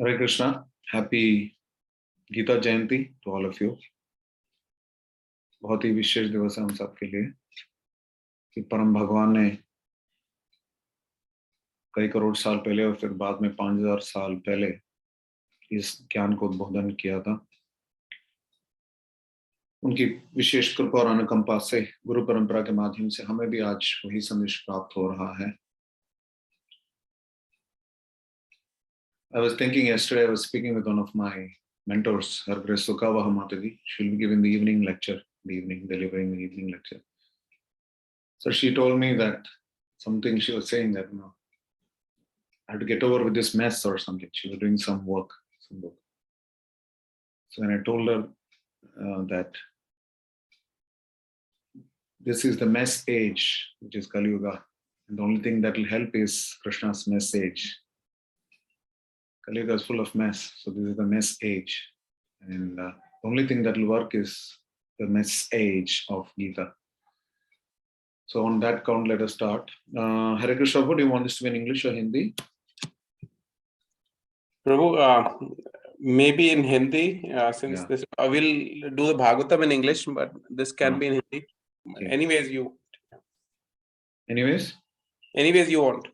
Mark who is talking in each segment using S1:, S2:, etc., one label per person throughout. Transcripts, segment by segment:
S1: Hare Krishna, happy Gita Jayanti to all of you. बहुत ही विशेष दिवस है हम सबके लिए कि परम भगवान ने कई करोड़ साल पहले और फिर बाद में 5000 साल पहले इस ज्ञान को उद्बोधन किया था। उनकी विशेष कृपा और अनुकंपा से गुरु परंपरा के माध्यम से हमें भी आज वही संदेश प्राप्त हो रहा है। I was thinking yesterday, I was speaking with one of my mentors, Her Grace Sukavaha Mataji. She'll be giving the evening lecture, delivering the evening lecture. So she told me that something, she was saying that, I had to get over with this mess or something. She was doing some work, some book. So when I told her that this is the mess age, which is Kali Yuga, and the only thing that will help is Krishna's message. Kali Yuga is full of mess, so this is the mess age. And the only thing that will work is the message of Gita. So on that count, let us start. Hare Krishna, do you want this to be in English or Hindi?
S2: Prabhu, maybe in Hindi, since this I will do the Bhagavatam in English, but this can be in Hindi. Okay. Anyways you want.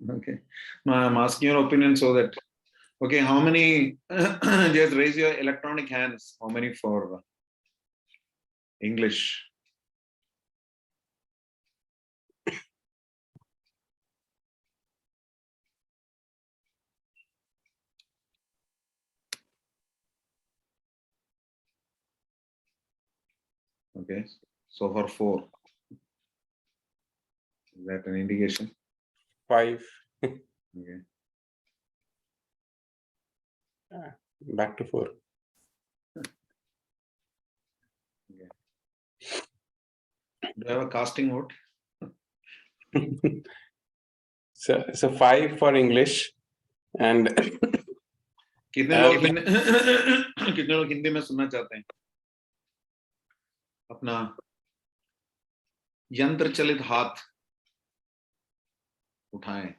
S1: Okay. No, I'm asking your opinion so that, okay, how many, just raise your electronic hands, how many for English? Okay, so far 4. Is that an indication?
S2: 5.
S1: Okay.
S2: Back to 4.
S1: Okay. Do you have a casting vote?
S2: So 5 for English and
S1: कितने लोग हिंदी में सुनना चाहते हैं? अपना यंत्र चलित हाथ उठाएं।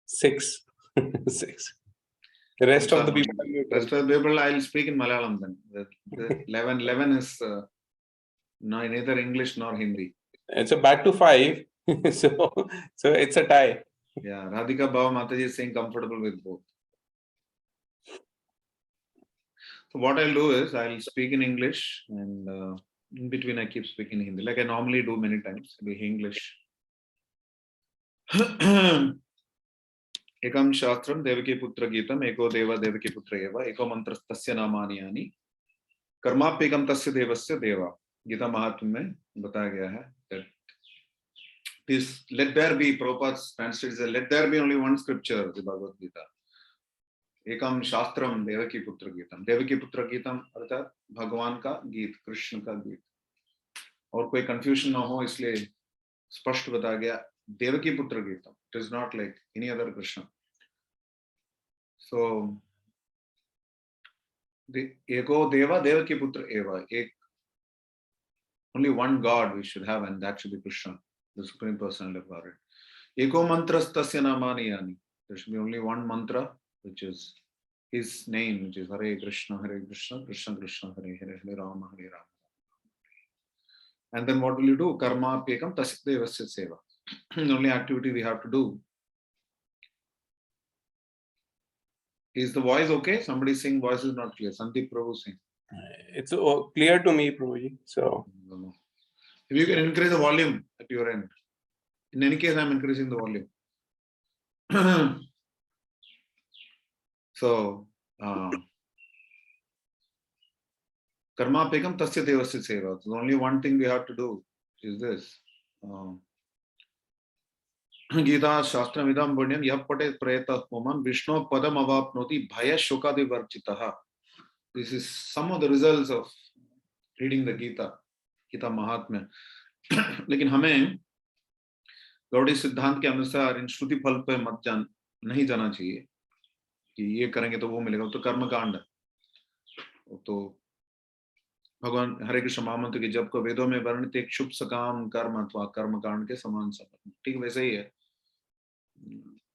S2: Six. The rest of the people.
S1: Rest of the people, I'll speak in Malayalam then. The 11 is neither English nor Hindi.
S2: It's a back to 5. so it's a tie.
S1: Yeah, Radhika Bhava Mataji is saying comfortable with both. So what I'll do is I'll speak in English and in between I keep speaking Hindi like I normally do many times. It'll be English. एकम शास्त्रम देवकी पुत्र गीतम एको देवा देवकी पुत्र एव एको मंत्रस्तस्य नामानि यानि कर्माप्येकम तस्य देवस्य देवा। गीता महात्म्य में बताया गया है that this let there be, Prabhupada's translates let there be only one scripture, the Bhagavad Gita. एकम शास्त्रम देवकी पुत्र गीतम। देवकी पुत्र गीतम अर्थात भगवान का गीत, कृष्ण का गीत। और कोई कंफ्यूजन ना हो इसलिए स्पष्ट बताया गया देवकी पुत्र GITAM. It is not like any other Krishna. So the ego deva devaki putra eva. Only one God we should have, and that should be Krishna, the Supreme Personality of Godhead. Eko mantrastasya namani yani. There should be only one mantra, which is his name, which is Hare Krishna, Krishna Krishna, Hare Hare, Hare Rama, Hare Rama. And then what will you do? Karma apyekam tasya devasya seva. The only activity we have to do. Is the voice okay? Somebody saying voice is not clear. Sandeep Prabhu saying.
S2: It's clear to me, Prabhuji. So
S1: if you can increase the volume at your end. In any case, I'm increasing the volume. So karma apekam tasya devasya seva. The only one thing we have to do is this. Gita Shastra Vidam Bunyam Yapate Preta Homan Vishnu Padam Avapnoti Bhaya Shokadi Varchitaha. This is some of the results of reading the Gita Mahatmya. लेकिन हमें गौड़ी सिद्धांत के अनुसार इन श्रुति फल पे नहीं जाना चाहिए. कि ये करेंगे तो वो मिलेगा, तो कर्म कांड है। तो भगवान हरे कृष्ण महामंत्र के जप को वेदों में वर्णित एक शुभ सकाम कर्म अथवा कर्म कांड के समान समझ, ठीक वैसे ही है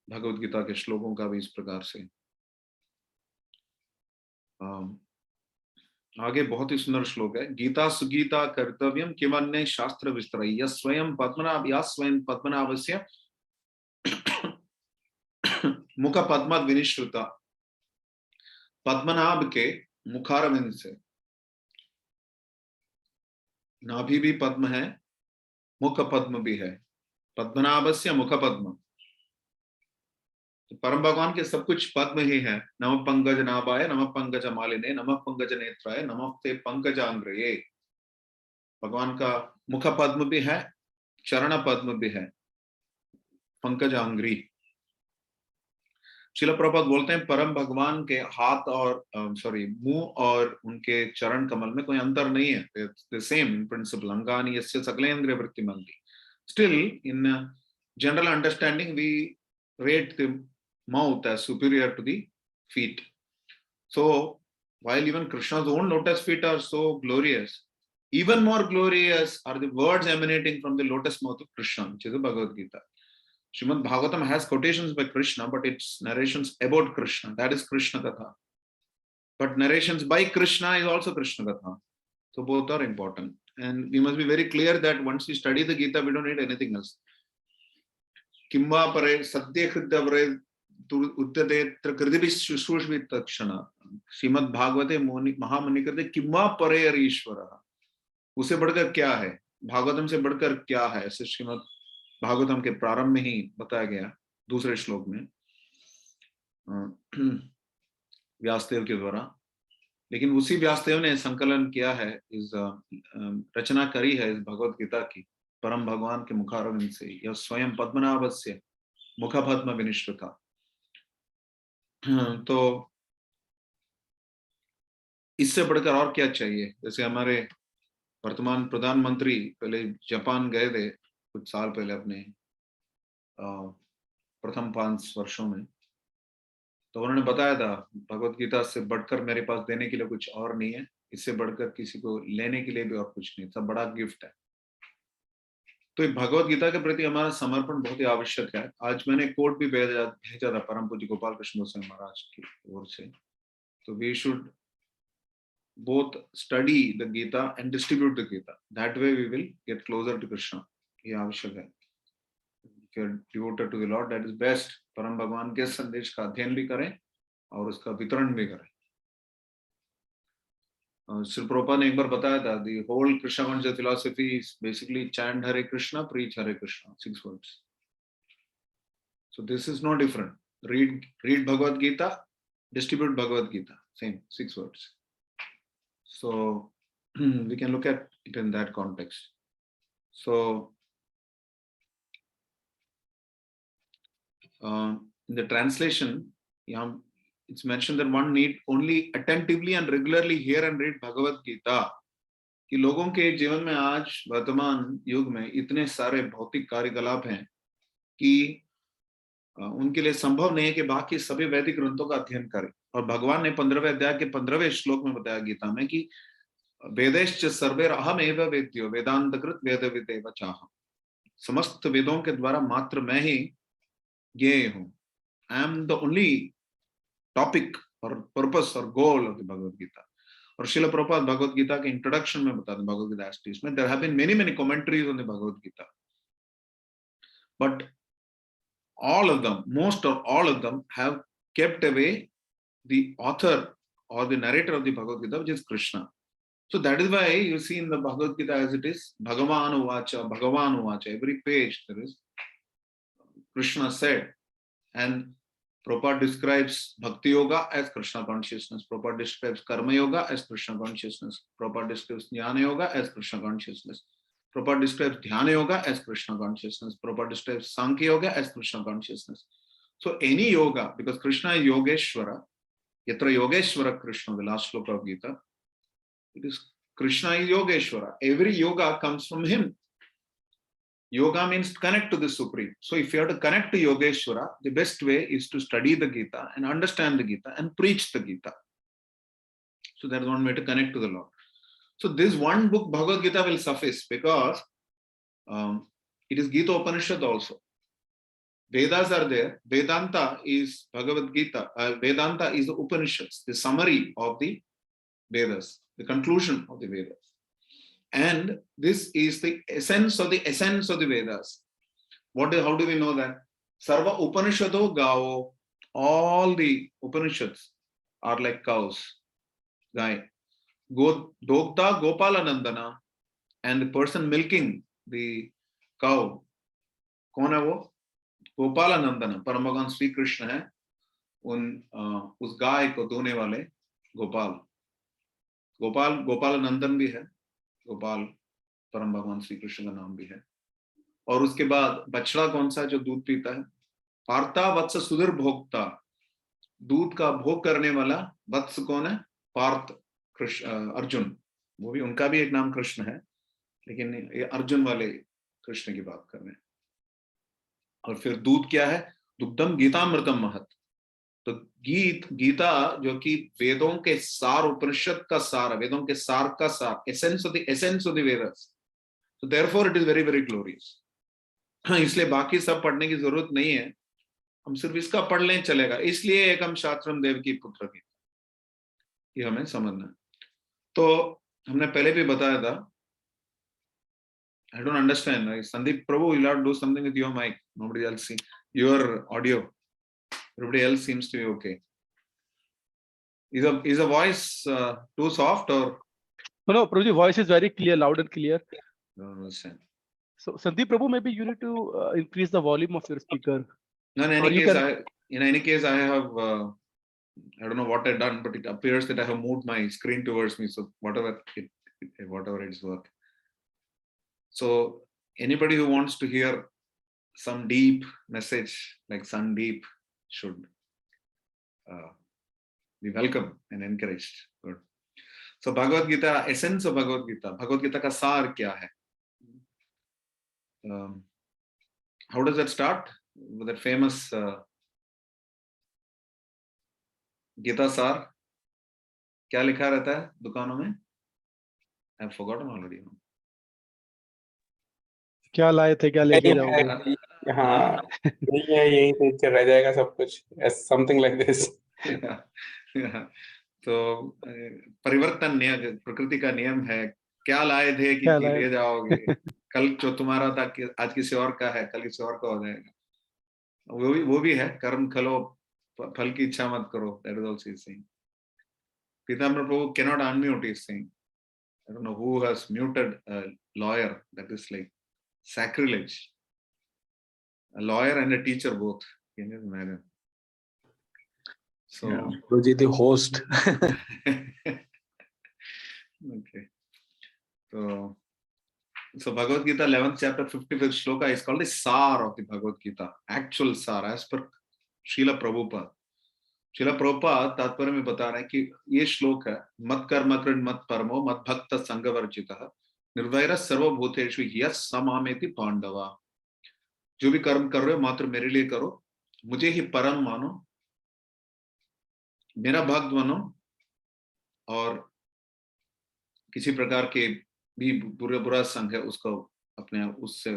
S1: भगवत गीता के श्लोकों का भी इस प्रकार से। आगे बहुत ही सुंदर श्लोक है, गीता सुगीता कर्तव्यम किमन्य शास्त्र विस्तरय यः स्वयं पद्मनाभस्य मुख पद्म विनिश्रुता। पद्मनाभ के मुखारविंद से, नाभि भी पद्म है, मुख पद्म भी है, पद्मनाभस्य मुख पद्म। तो परम भगवान के सब कुछ पद्म ही है। नमः पंकज नाभाय नमः पंकज मालिने नमः पंकज नेत्राय नमः ते पंकजांग्रये। भगवान का मुख पद्म भी है, चरण पद्म भी है, पंकजांग्री। श्रील प्रभुपाद बोलते हैं परम भगवान के हाथ और मुंह और उनके चरण कमल में कोई अंतर नहीं है, द सेम इन प्रिंसिपल। अंगानि यस्य सकलेन्द्रिय वृत्तिमन्ति। Still in general understanding we rate the mouth as superior to the feet. So while even Krishna's own lotus feet are so glorious, even more glorious are the words emanating from the lotus mouth of Krishna, which is the Bhagavad Gita. Srimad Bhagavatam has quotations by Krishna, but it's narrations about Krishna. That is Krishna Katha. But narrations by Krishna is also Krishna Katha. So both are important. And we must be very clear that once we study the Gita, we don't need anything else. किम्वा परे सत्य हृदय उद्यते कृदिभिः शुश्रूषित क्षण। श्रीमद् भागवते महामुनि कहते किम्वा परे ईश्वरः, उसे बढ़कर क्या है, भागवतम से बढ़कर क्या है, ऐसे श्रीमद् भागवतम के प्रारंभ में ही बताया गया दूसरे श्लोक में व्यासदेव के द्वारा। लेकिन उसी व्यासदेव ने संकलन किया है, इस रचना करी है इस भगवत गीता की परम भगवान के मुखारविंद से, यह स्वयं पद्मनाभस्य मुख पद्म विनिश्रुता। तो इससे बढ़कर और क्या चाहिए। जैसे हमारे वर्तमान प्रधानमंत्री पहले जापान गए थे कुछ साल पहले अपने प्रथम 5 वर्षों में, तो उन्होंने बताया था भगवत गीता से बढ़कर मेरे पास देने के लिए कुछ और नहीं है, इससे बढ़कर किसी को लेने के लिए भी और कुछ नहीं, सब बड़ा गिफ्ट है। तो भगवत गीता के प्रति हमारा समर्पण बहुत ही आवश्यक है। आज मैंने कोट भी भेजा था परम पूज्य गोपाल कृष्ण गोस्वामी महाराज की ओर से। तो we should both study the Gita and distribute the Gita. That way we will get closer to Krishna. ये आवश्यक है। If you are devoted to the Lord, that is best. परम भगवान के संदेश का अध्ययन भी करें और उसका वितरण भी करें। श्री प्रभुपाद ने एक बार बताया था, the whole Krishna conscious philosophy is basically chant Hare Krishna, preach Hare Krishna, 6 words. So this is no different. Read Bhagavad Gita, distribute Bhagavad Gita, same 6 words. So we can look at it in that context. So in the translation, it's mentioned that one need only attentively and regularly hear and read Bhagavad Gita. कि लोगों के जीवन में आज वर्तमान युग में इतने सारे भौतिक कार्यकलाप हैं कि उनके लिए संभव नहीं है कि बाकी सभी वैदिक ग्रंथों का अध्ययन करें। और भगवान ने 15वें अध्याय के 15वें श्लोक में बताया गीता में कि वेदैश्च सर्वैरहमेव वेद्यो वेदांतकृत वेदविदेव चाहम्। समस्त वेदों के द्वारा मात्र मैं ही ज्ञेय हूं। I am the only topic or purpose or goal of the Bhagavad Gita. और श्रील प्रभुपाद भगवद गीता के इंट्रोडक्शन में बताते हैं भगवद गीता एस्टीज में, there have been many commentaries on the Bhagavad Gita, but all of them, most or all of them have kept away the author or the narrator of the Bhagavad Gita, which is Krishna. So that is why you see in the Bhagavad Gita as it is, Bhagavan Uvacha, every page there is Krishna said. And Prabhupada describes Bhakti Yoga as Krishna consciousness. Prabhupada describes Karma Yoga as Krishna consciousness. Prabhupada describes Jnana Yoga as Krishna consciousness. Prabhupada describes Dhyana Yoga as Krishna consciousness. Prabhupada describes Sankhya Yoga as Krishna consciousness. So any yoga, because Krishna is Yogeshwara, Yatra Yogeshwara Krishna, the last sloka of Gita, it is Krishna is Yogeshwara. Every yoga comes from him. Yoga means connect to the Supreme. So if you have to connect to Yogeshwara, the best way is to study the Gita and understand the Gita and preach the Gita. So that is one way to connect to the Lord. So this one book, Bhagavad Gita, will suffice because it is Gita Upanishad also. Vedas are there. Vedanta is Bhagavad Gita. Vedanta is the Upanishads, the summary of the Vedas, the conclusion of the Vedas. And this is the essence of the Vedas. How do we know that? Sarva Upanishado Gao. All the Upanishads are like cows. Gai. Dogda Gopalanandana. And the person milking the cow. कौन है वो? गोपालानंदन, परम भगवान श्री कृष्ण है उस गाय को दोने वाले गोपालानंदन भी है, गोपाल परम भगवान श्री कृष्ण का नाम भी है। और उसके बाद बछड़ा कौन सा जो दूध पीता है? पार्था वत्स सुधीर भोक्ता, दूध का भोग करने वाला वत्स कौन है? पार्थ, कृष्ण, अर्जुन, वो भी उनका भी एक नाम कृष्ण है, लेकिन ये अर्जुन वाले कृष्ण की बात कर रहे हैं। और फिर दूध क्या है? दुग्धम गीतामृतम महत। तो गीता जो कि वेदों के सार, उपनिषद का सार, वेदों के सार का सार, essence of the Vedas. So therefore it is very very glorious. इसलिए बाकी सब पढ़ने की जरूरत नहीं है, हम सिर्फ इसका पढ़ लें चलेगा। इसलिए एकम शास्त्रम देवकी पुत्र की, ये हमें समझना है। तो हमने पहले भी बताया था, I don't understand. Sandeep Prabhu, you'll have to do something with your mic. Nobody else see your audio. Everybody else seems to be okay. Is the voice too soft or?
S3: No, Prabhuji, voice is very clear, loud and clear.
S1: I don't understand.
S3: So Sandeep Prabhu, maybe you need to increase the volume of your speaker.
S1: No, in any case, I have, I don't know what I've done, but it appears that I have moved my screen towards me. So whatever it's worth. So anybody who wants to hear some deep message like Sandeep should be welcome and encouraged. Good. So Bhagavad Gita, essence of Bhagavad Gita. Bhagavad Gita ka saar kya hai? How does that start? With that famous Gita Sar. क्या लिखा रहता है दुकानों में? I've forgotten already.
S3: क्या लाए थे, क्या लेके जाओगे?
S2: हाँ, यही से रह जाएगा सब कुछ, something like this.
S1: तो परिवर्तन नियम, प्रकृति का नियम है, क्या लाए थे कि ले जाओगे, कल जो तुम्हारा था कि आज किसी और का है, कल किसी और का हो जाएगा। वो भी है, कर्म खलो फल की इच्छा मत करो, that is also saying. Pitambar Prabhu cannot unmute, is saying. I don't know who has muted a lawyer. That is like sacrilege. A lawyer and a teacher both. Can you imagine? So,
S4: yeah, Prabhuji, the host.
S1: Okay. So Bhagavad Gita, 11th chapter, 55th shloka is called the Sar of the Bhagavad Gita. Actual Sar, as per Srila Prabhupada. Srila Prabhupada तात्पर्य में बता रहे हैं कि ये श्लोक है, मत कर्म कृण मत परमो मत भक्त संगवर्जितः निर्वैर सर्वभूतेषु यस् समामेति पांडवा। जो भी कर्म कर रहे हो मात्र मेरे लिए करो, मुझे ही परम मानो, मेरा भक्त बनो, और किसी प्रकार के भी बुरा संग है उसको अपने उससे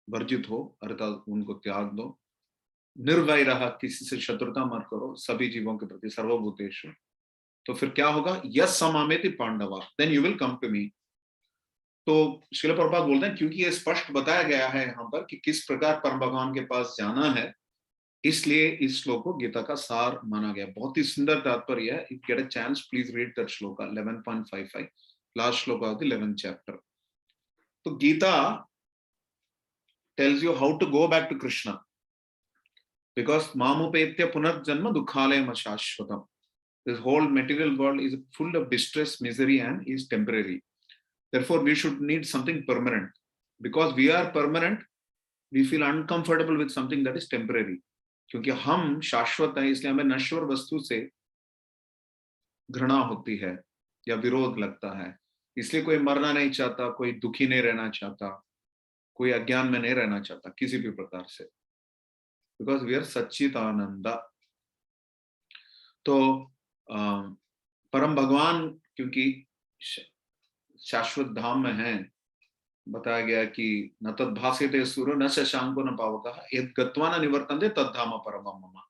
S1: वर्जित हो, अर्थात उनको त्याग दो। निर्वैरः, किसी से शत्रुता मत करो, सभी जीवों के प्रति, सर्वभूतेषु। तो फिर क्या होगा? यस समामेति Pandava, then you will come to me. तो श्रील प्रभुपाद बोलते हैं क्योंकि ये स्पष्ट बताया गया है यहाँ पर कि किस प्रकार परम भगवान के पास जाना है, इसलिए इस श्लोक को गीता का सार माना गया। बहुत ही सुंदर तात्पर्य है। If get a chance please read that shloka 11.55, last shloka of the 11th chapter. तो Gita tells you how to go back to Krishna, because mamupetya punarjanma dukhalayam ashashvatam. This whole material world is full of distress, misery, and is temporary. Therefore, we should need something permanent. Because we are permanent, we feel uncomfortable with something that is temporary. क्योंकि हम शाश्वत हैं, इसलिए हमें नश्वर वस्तु से घृणा होती है या विरोध लगता है। इसलिए कोई मरना नहीं चाहता, कोई दुखी नहीं रहना चाहता। कोई अज्ञान में नहीं रहना चाहता किसी भी प्रकार से, बिकॉज वी आर सच्चिदानंद। तो परम भगवान क्योंकि शाश्वत धाम में है, बताया गया कि न तद भास्यते सूर्यो न शशांको न पावकः यद् गत्वा न निवर्तन्ते तद धाम परमं मम।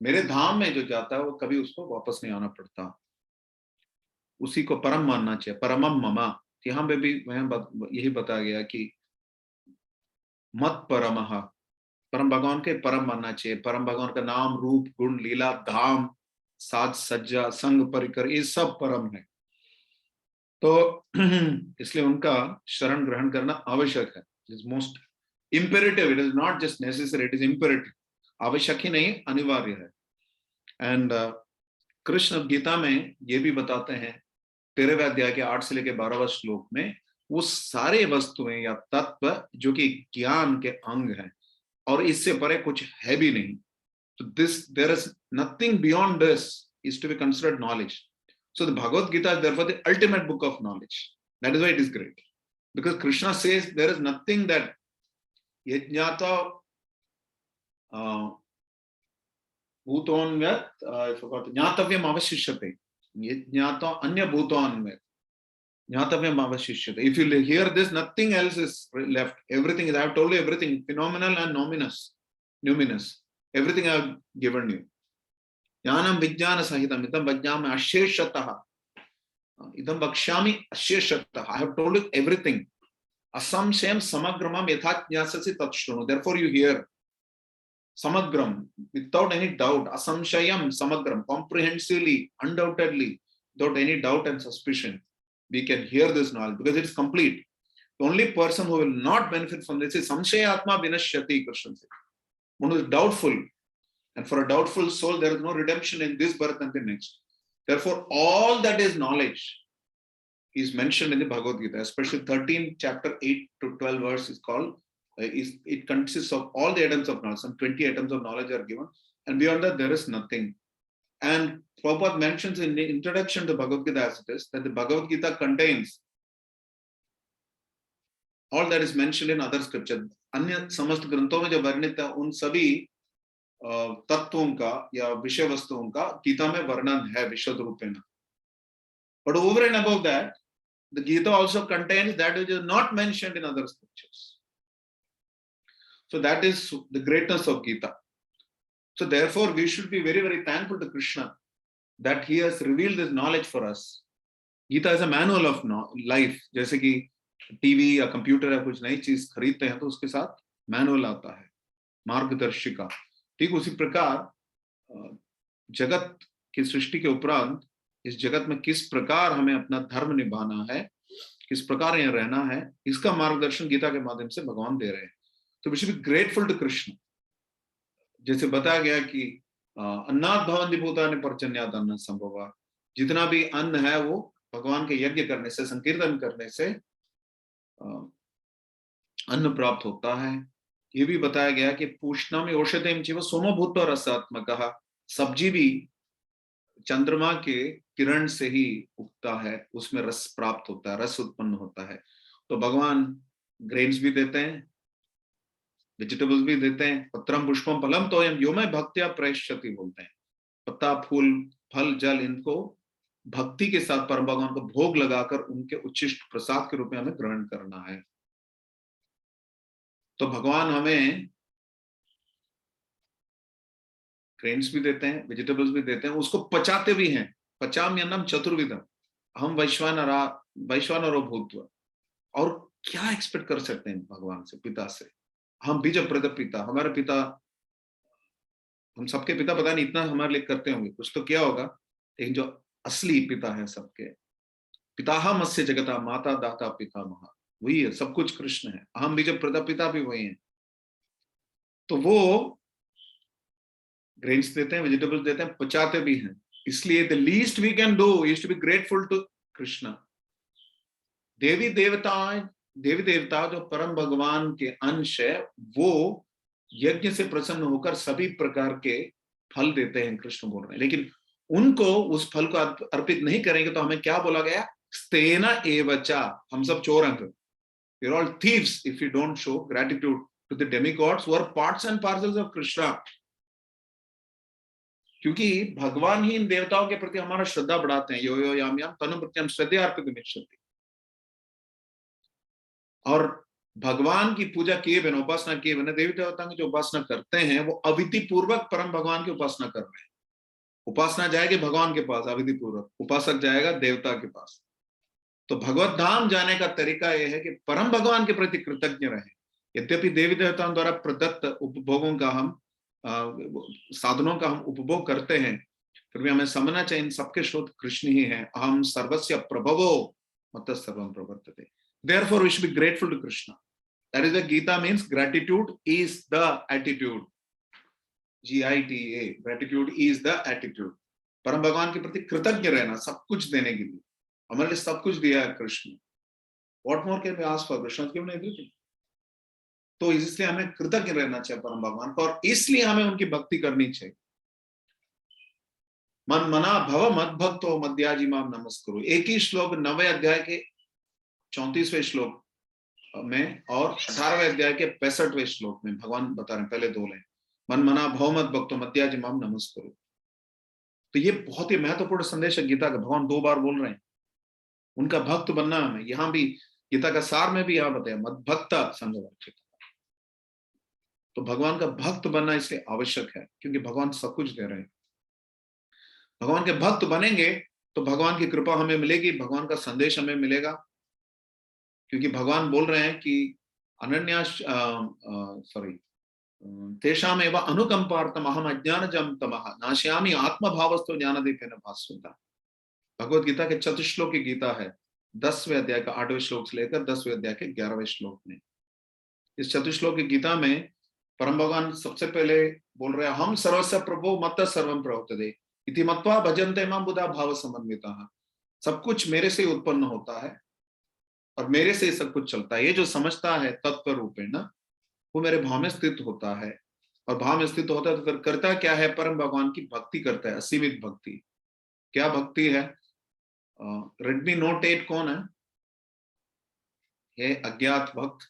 S1: मेरे धाम में जो जाता है वो कभी उसको वापस नहीं आना पड़ता, उसी को परम मानना चाहिए, परमम मम। यहाँ पे भी यही बताया गया कि मत परमः, परम भगवान के परम मानना चाहिए। परम भगवान का नाम, रूप, गुण, लीला, धाम, साज सज्जा, संग परिकर, ये सब परम है। तो इसलिए उनका शरण ग्रहण करना आवश्यक है। It is most imperative, it is not just necessary, it is imperative. आवश्यक ही नहीं, अनिवार्य है। एंड कृष्ण गीता में ये भी बताते हैं 13वें अध्याय के 8 से लेकर 12वें श्लोक में, वो सारे वस्तुएं या तत्व जो कि ज्ञान के अंग हैं और इससे परे कुछ है भी नहीं। तो this there is nothing beyond this is to be considered knowledge. So the Bhagavad Gita is therefore the ultimate book of knowledge. That is why it is great. Because Krishna says there is nothing that yajnata bhutonvyat, I forgot, jnatavyam avashishyate. Yajnata anya bhutonvyat. Jnatavyam avashishyate. If you hear this, nothing else is left. Everything is, I have told you everything, phenomenal and numinous. Everything I have given you. ज्ञानम विज्ञान सहितम इदम वक्ष्यामि अशेषतः, इदम वक्ष्यामि अशेषतः। I have told you everything. असंशयम समग्रम यथा ज्ञास्यसि तच्छृणु। Therefore you hear samagram without any doubt, असंशयम समग्रम, comprehensively, undoubtedly, without any doubt and suspicion, we can hear this knowledge because it is complete. The only person who will not benefit from this is samshayatma vinashyati, Krishna said. One who is doubtful. And for a doubtful soul, there is no redemption in this birth and the next. Therefore, all that is knowledge is mentioned in the Bhagavad Gita, especially 13 chapter 8 to 12 verse is called, it consists of all the items of knowledge. Some 20 items of knowledge are given. And beyond that, there is nothing. And Prabhupada mentions in the introduction to Bhagavad Gita as it is, that the Bhagavad Gita contains all that is mentioned in other scriptures. अन्य समस्त ग्रंथों में जो वर्णित है उन सभी तत्वों का या विषय वस्तुओं का गीता में वर्णन है विशद रूपेण। But over and above that, the Gita also contains that which is not mentioned in other scriptures. So that is the greatness of Gita. So therefore, we should be very, very thankful to Krishna that he has revealed this knowledge for us. Gita is a manual of life. जैसे कि TV या computer या कुछ नई चीज खरीदते हैं तो उसके साथ मैनुअल आता है, मार्गदर्शिका। ठीक उसी प्रकार जगत की सृष्टि के उपरांत इस जगत में किस प्रकार हमें अपना धर्म निभाना है, किस प्रकार यहाँ रहना है, इसका मार्गदर्शन गीता के माध्यम से भगवान दे रहे हैं। तो we should be grateful to Krishna. जैसे बताया गया कि अन्नात् भवन्ति भूतानि पर्जन्यात् अन्नात् संभवा, जितना भी अन्न है वो भगवान के यज्ञ करने से, संकीर्तन करने से अन्न प्राप्त होता है। ये भी बताया गया कि पूष्णामि औषधिं चैव सोमो भूत्वा रसात्मकः, सब्जी भी चंद्रमा के किरण से ही उगता है, उसमें रस प्राप्त होता है, रस उत्पन्न होता है। तो भगवान ग्रेन्स भी देते हैं, वेजिटेबल्स भी देते हैं। पत्रम पुष्पम फलम तोयम यो मैं भक्त्या प्रयश्यति बोलते हैं। पत्ता, फूल, फल, जल, इनको भक्ति के साथ परम भगवान को भोग लगाकर उनके उच्छिष्ट प्रसाद के रूप में हमें ग्रहण करना है। तो भगवान हमें ग्रेन्स भी देते हैं, वेजिटेबल्स भी देते हैं, उसको पचाते भी हैं। पचाम्यन्नम चतुर्विधम हम वैश्वानरो भूत्वा। और क्या एक्सपेक्ट कर सकते हैं भगवान से, पिता से? हम बीज प्रद पिता, हमारे पिता, हम सबके पिता पता नहीं इतना हमारे लिए करते होंगे, कुछ तो क्या होगा, लेकिन जो असली पिता है सबके, पिताहमस्य जगता माता दाता पितामह, वही है, सब कुछ कृष्ण है। हम बीज प्रद पिता भी वही है। तो वो ग्रेन्स देते हैं, वेजिटेबल्स देते हैं, पचाते भी हैं। इसलिए the least we can do is to be grateful to Krishna. देवी देवता जो परम भगवान के अंश है, वो यज्ञ से प्रसन्न होकर सभी प्रकार के फल देते हैं, कृष्ण बोल रहे हैं। लेकिन उनको उस फल को अर्पित नहीं करेंगे तो हमें क्या बोला गया? स्तेन एवचा, हम सब चोर हैं। You're all thieves if you don't show gratitude to the demigods who are parts and parcels of Krishna. क्योंकि भगवान ही इन देवताओं के प्रति हमारा श्रद्धा बढ़ाते हैं। यो यो याम याम तनु प्रत्यम श्रद्धयार्पितुमिच्छति। और भगवान की पूजा किए बिना, उपासना किए बिना, देवी देवताओं की जो उपासना करते हैं वो अविधि पूर्वक परम भगवान की उपासना कर रहे हैं। उपासना जाएगी भगवान के पास अविधि पूर्वक, उपासक जाएगा देवता के पास। तो भगवत धाम जाने का तरीका यह है कि परम भगवान के प्रति कृतज्ञ रहे। यद्यपि देवी देवताओं द्वारा प्रदत्त उपभोगों का हम साधनों का हम उपभोग करते हैं, फिर भी हमें समझना चाहिए इन सबके स्रोत कृष्ण ही है। अहम सर्वस्य प्रभवो मत्तः सर्वं प्रवर्तते। Therefore we should be grateful to Krishna. That is what Gita means. Gratitude is the attitude. GITA. Gratitude is the attitude. परम भगवान के प्रति कृतज्ञ रहना, सब कुछ देने के लिए। हमारे लिए सब कुछ दिया है Krishna. What more can we ask for? Krishna has given everything. तो इसलिए हमें कृतज्ञ रहना चाहिए परम भगवान को, और इसलिए हमें उनकी भक्ति करनी चाहिए। मन मना भव मद भक्तो मद्याजी माम नमस्कुरु। एक ही श्लोक 9वें अध्याय के 34वें श्लोक में और 18वें अध्याय के 65वें श्लोक में भगवान बता रहे हैं, पहले दो लाइन, मन मना भव मद भक्तो मद्याजी माम नमस्कुरु। तो ये बहुत ही महत्वपूर्ण संदेश है गीता का। भगवान 2 बार बोल रहे हैं उनका भक्त बनना हमें। यहां भी गीता का सार में भी यहां बताया मद भक्त संगवर्जित। तो भगवान का भक्त बनना इसलिए आवश्यक है क्योंकि भगवान सब कुछ दे रहे हैं। भगवान के भक्त बनेंगे तो भगवान की कृपा हमें मिलेगी, भगवान का संदेश हमें मिलेगा। क्योंकि भगवान बोल रहे हैं कि अनन्या तेषाम एव अनुकंपार्थम अहम अज्ञानजं तमः नाशयामि आत्मभावस्थो ज्ञानदीपेन भास्वता। भगवत गीता के चतुश्लोक की गीता है, 10वें अध्याय का 8वें श्लोक से लेकर 10वें अध्याय के 11वें श्लोक में। इस चतुश्लोक की गीता में परम भगवान सबसे पहले बोल रहे हैं हम सर्वस्य प्रभो मत्तः सर्वं प्रवर्तते इति मत्वा भजन्ते मां बुधा भाव समन्विताः। सब कुछ मेरे से उत्पन्न होता है और मेरे से सब कुछ चलता है। ये जो समझता है तत्व रूपेण वो मेरे भाव में स्थित होता है, और भाव में स्थित होता है तो फिर करता क्या है, परम भगवान की भक्ति करता है, असीमित भक्ति। क्या भक्ति है? रेडमी नोट 8 कौन है? ये अज्ञात भक्त।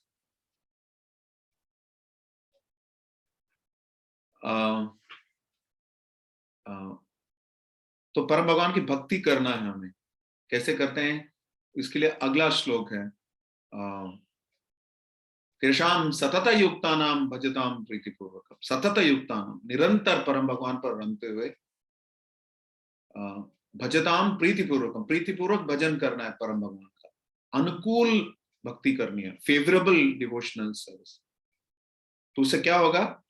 S1: तो परम भगवान की भक्ति करना है हमें। कैसे करते हैं? इसके लिए अगला श्लोक है, तेषाम सतत युक्तानाम भजताम प्रीतिपूर्वक। सतत युक्तानाम, निरंतर परम भगवान पर रमते हुए, भजताम प्रीतिपूर्वकम, प्रीतिपूर्वक भजन करना है परम भगवान का, अनुकूल भक्ति करनी है, फेवरेबल डिवोशनल सर्विस। तो उससे क्या होगा?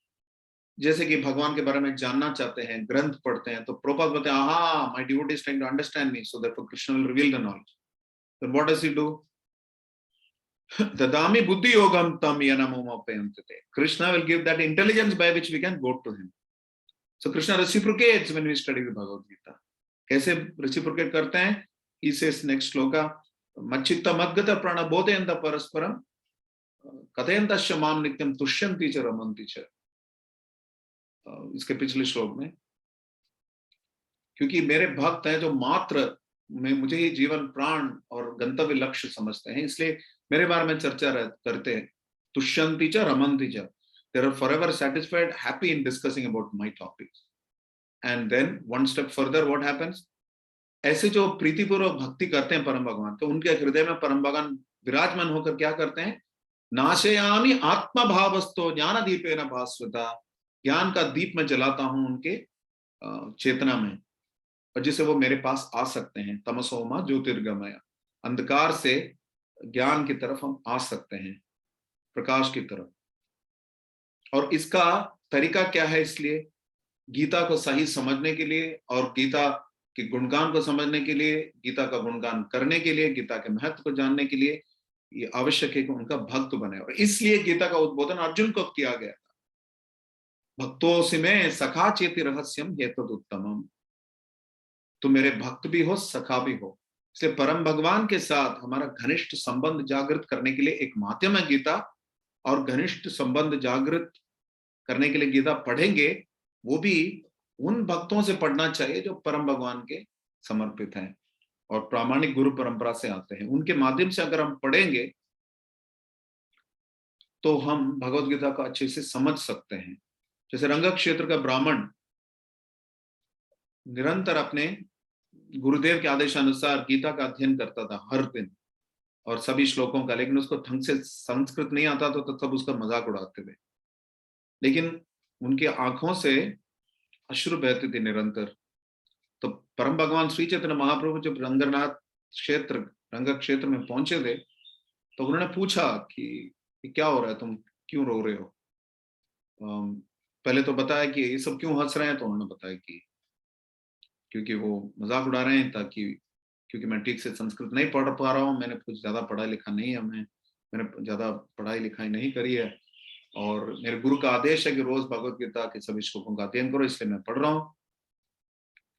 S1: जैसे कि भगवान के बारे में जानना चाहते हैं, ग्रंथ पढ़ते हैं, तो प्रभुपाद बोलते हैं aha my devotee is trying to understand me, so therefore Krishna will reveal the knowledge. Then what does he do? Dadami buddhi yogam tam yanamumapayantite. Krishna will give that intelligence by which we can go to him. So Krishna reciprocates when we study the Bhagavad Gita. कैसे reciprocate करते हैं? He says next shloka, मच्चित्त मद्गत प्राण बोधयन्त परस्परम कथयन्तश्च माम नित्यम तुष्यन्ति च रमन्ति च। इसके पिछले श्लोक में, क्योंकि मेरे भक्त हैं जो मात्र में मुझे ही जीवन प्राण और गंतव्य लक्ष्य समझते हैं, इसलिए मेरे बारे में चर्चा करते हैं। तुष्यन्ति च रमन्ति च, they are forever satisfied, happy in discussing about my topics. And then one step further what happens? ऐसे जो प्रीतिपूर्वक भक्ति करते हैं परम भगवान, तो उनके हृदय में परम भगवान विराजमान होकर क्या करते हैं? नाशयामि आत्मभावस्थो ज्ञानदीपेन भास्वता। ज्ञान का दीप में जलाता हूं उनके चेतना में, और जिससे वो मेरे पास आ सकते हैं। तमसोमा ज्योतिर्गमय, अंधकार से ज्ञान की तरफ हम आ सकते हैं, प्रकाश की तरफ। और इसका तरीका क्या है? इसलिए गीता को सही समझने के लिए और गीता के गुणगान को समझने के लिए, गीता का गुणगान करने के लिए, गीता के महत्व को जानने के लिए ये आवश्यक है कि उनका भक्त बने। और इसलिए गीता का उद्बोधन अर्जुन को किया गया था, भक्तोऽसि मे सखा चेति रहस्यम हेतुदुत्तमम्। तो मेरे भक्त भी हो, सखा भी हो। इसलिए परम भगवान के साथ हमारा घनिष्ठ संबंध जागृत करने के लिए एक माध्यम है गीता, और घनिष्ठ संबंध जागृत करने के लिए गीता पढ़ेंगे, वो भी उन भक्तों से पढ़ना चाहिए जो परम भगवान के समर्पित हैं और प्रामाणिक गुरु परंपरा से आते हैं। उनके माध्यम से अगर हम पढ़ेंगे तो हम भगवत गीता को अच्छे से समझ सकते हैं। जैसे रंग क्षेत्र का ब्राह्मण निरंतर अपने गुरुदेव के आदेशानुसार गीता का अध्ययन करता था हर दिन और सभी श्लोकों का, लेकिन उसको ढंग से संस्कृत नहीं आता था तो सब उसका मजाक उड़ाते थे। लेकिन उनकी आंखों से अश्रु बहते थे निरंतर। तो परम भगवान श्री चैतन्य महाप्रभु जब रंग क्षेत्र में पहुंचे थे तो उन्होंने पूछा कि क्या हो रहा है, तुम क्यों रो रहे हो? पहले तो बताया कि ये सब क्यों हंस रहे हैं, तो उन्होंने बताया कि क्योंकि वो मजाक उड़ा रहे हैं, ताकि क्योंकि मैं ठीक से संस्कृत नहीं पढ़ पा रहा हूँ, मैंने कुछ ज्यादा पढ़ा लिखा नहीं है, मैंने ज्यादा पढ़ाई लिखाई नहीं करी है, और मेरे गुरु का आदेश है कि रोज भगवत गीता के सभी श्लोकों का अध्ययन करो, इसलिए मैं पढ़ रहा हूँ।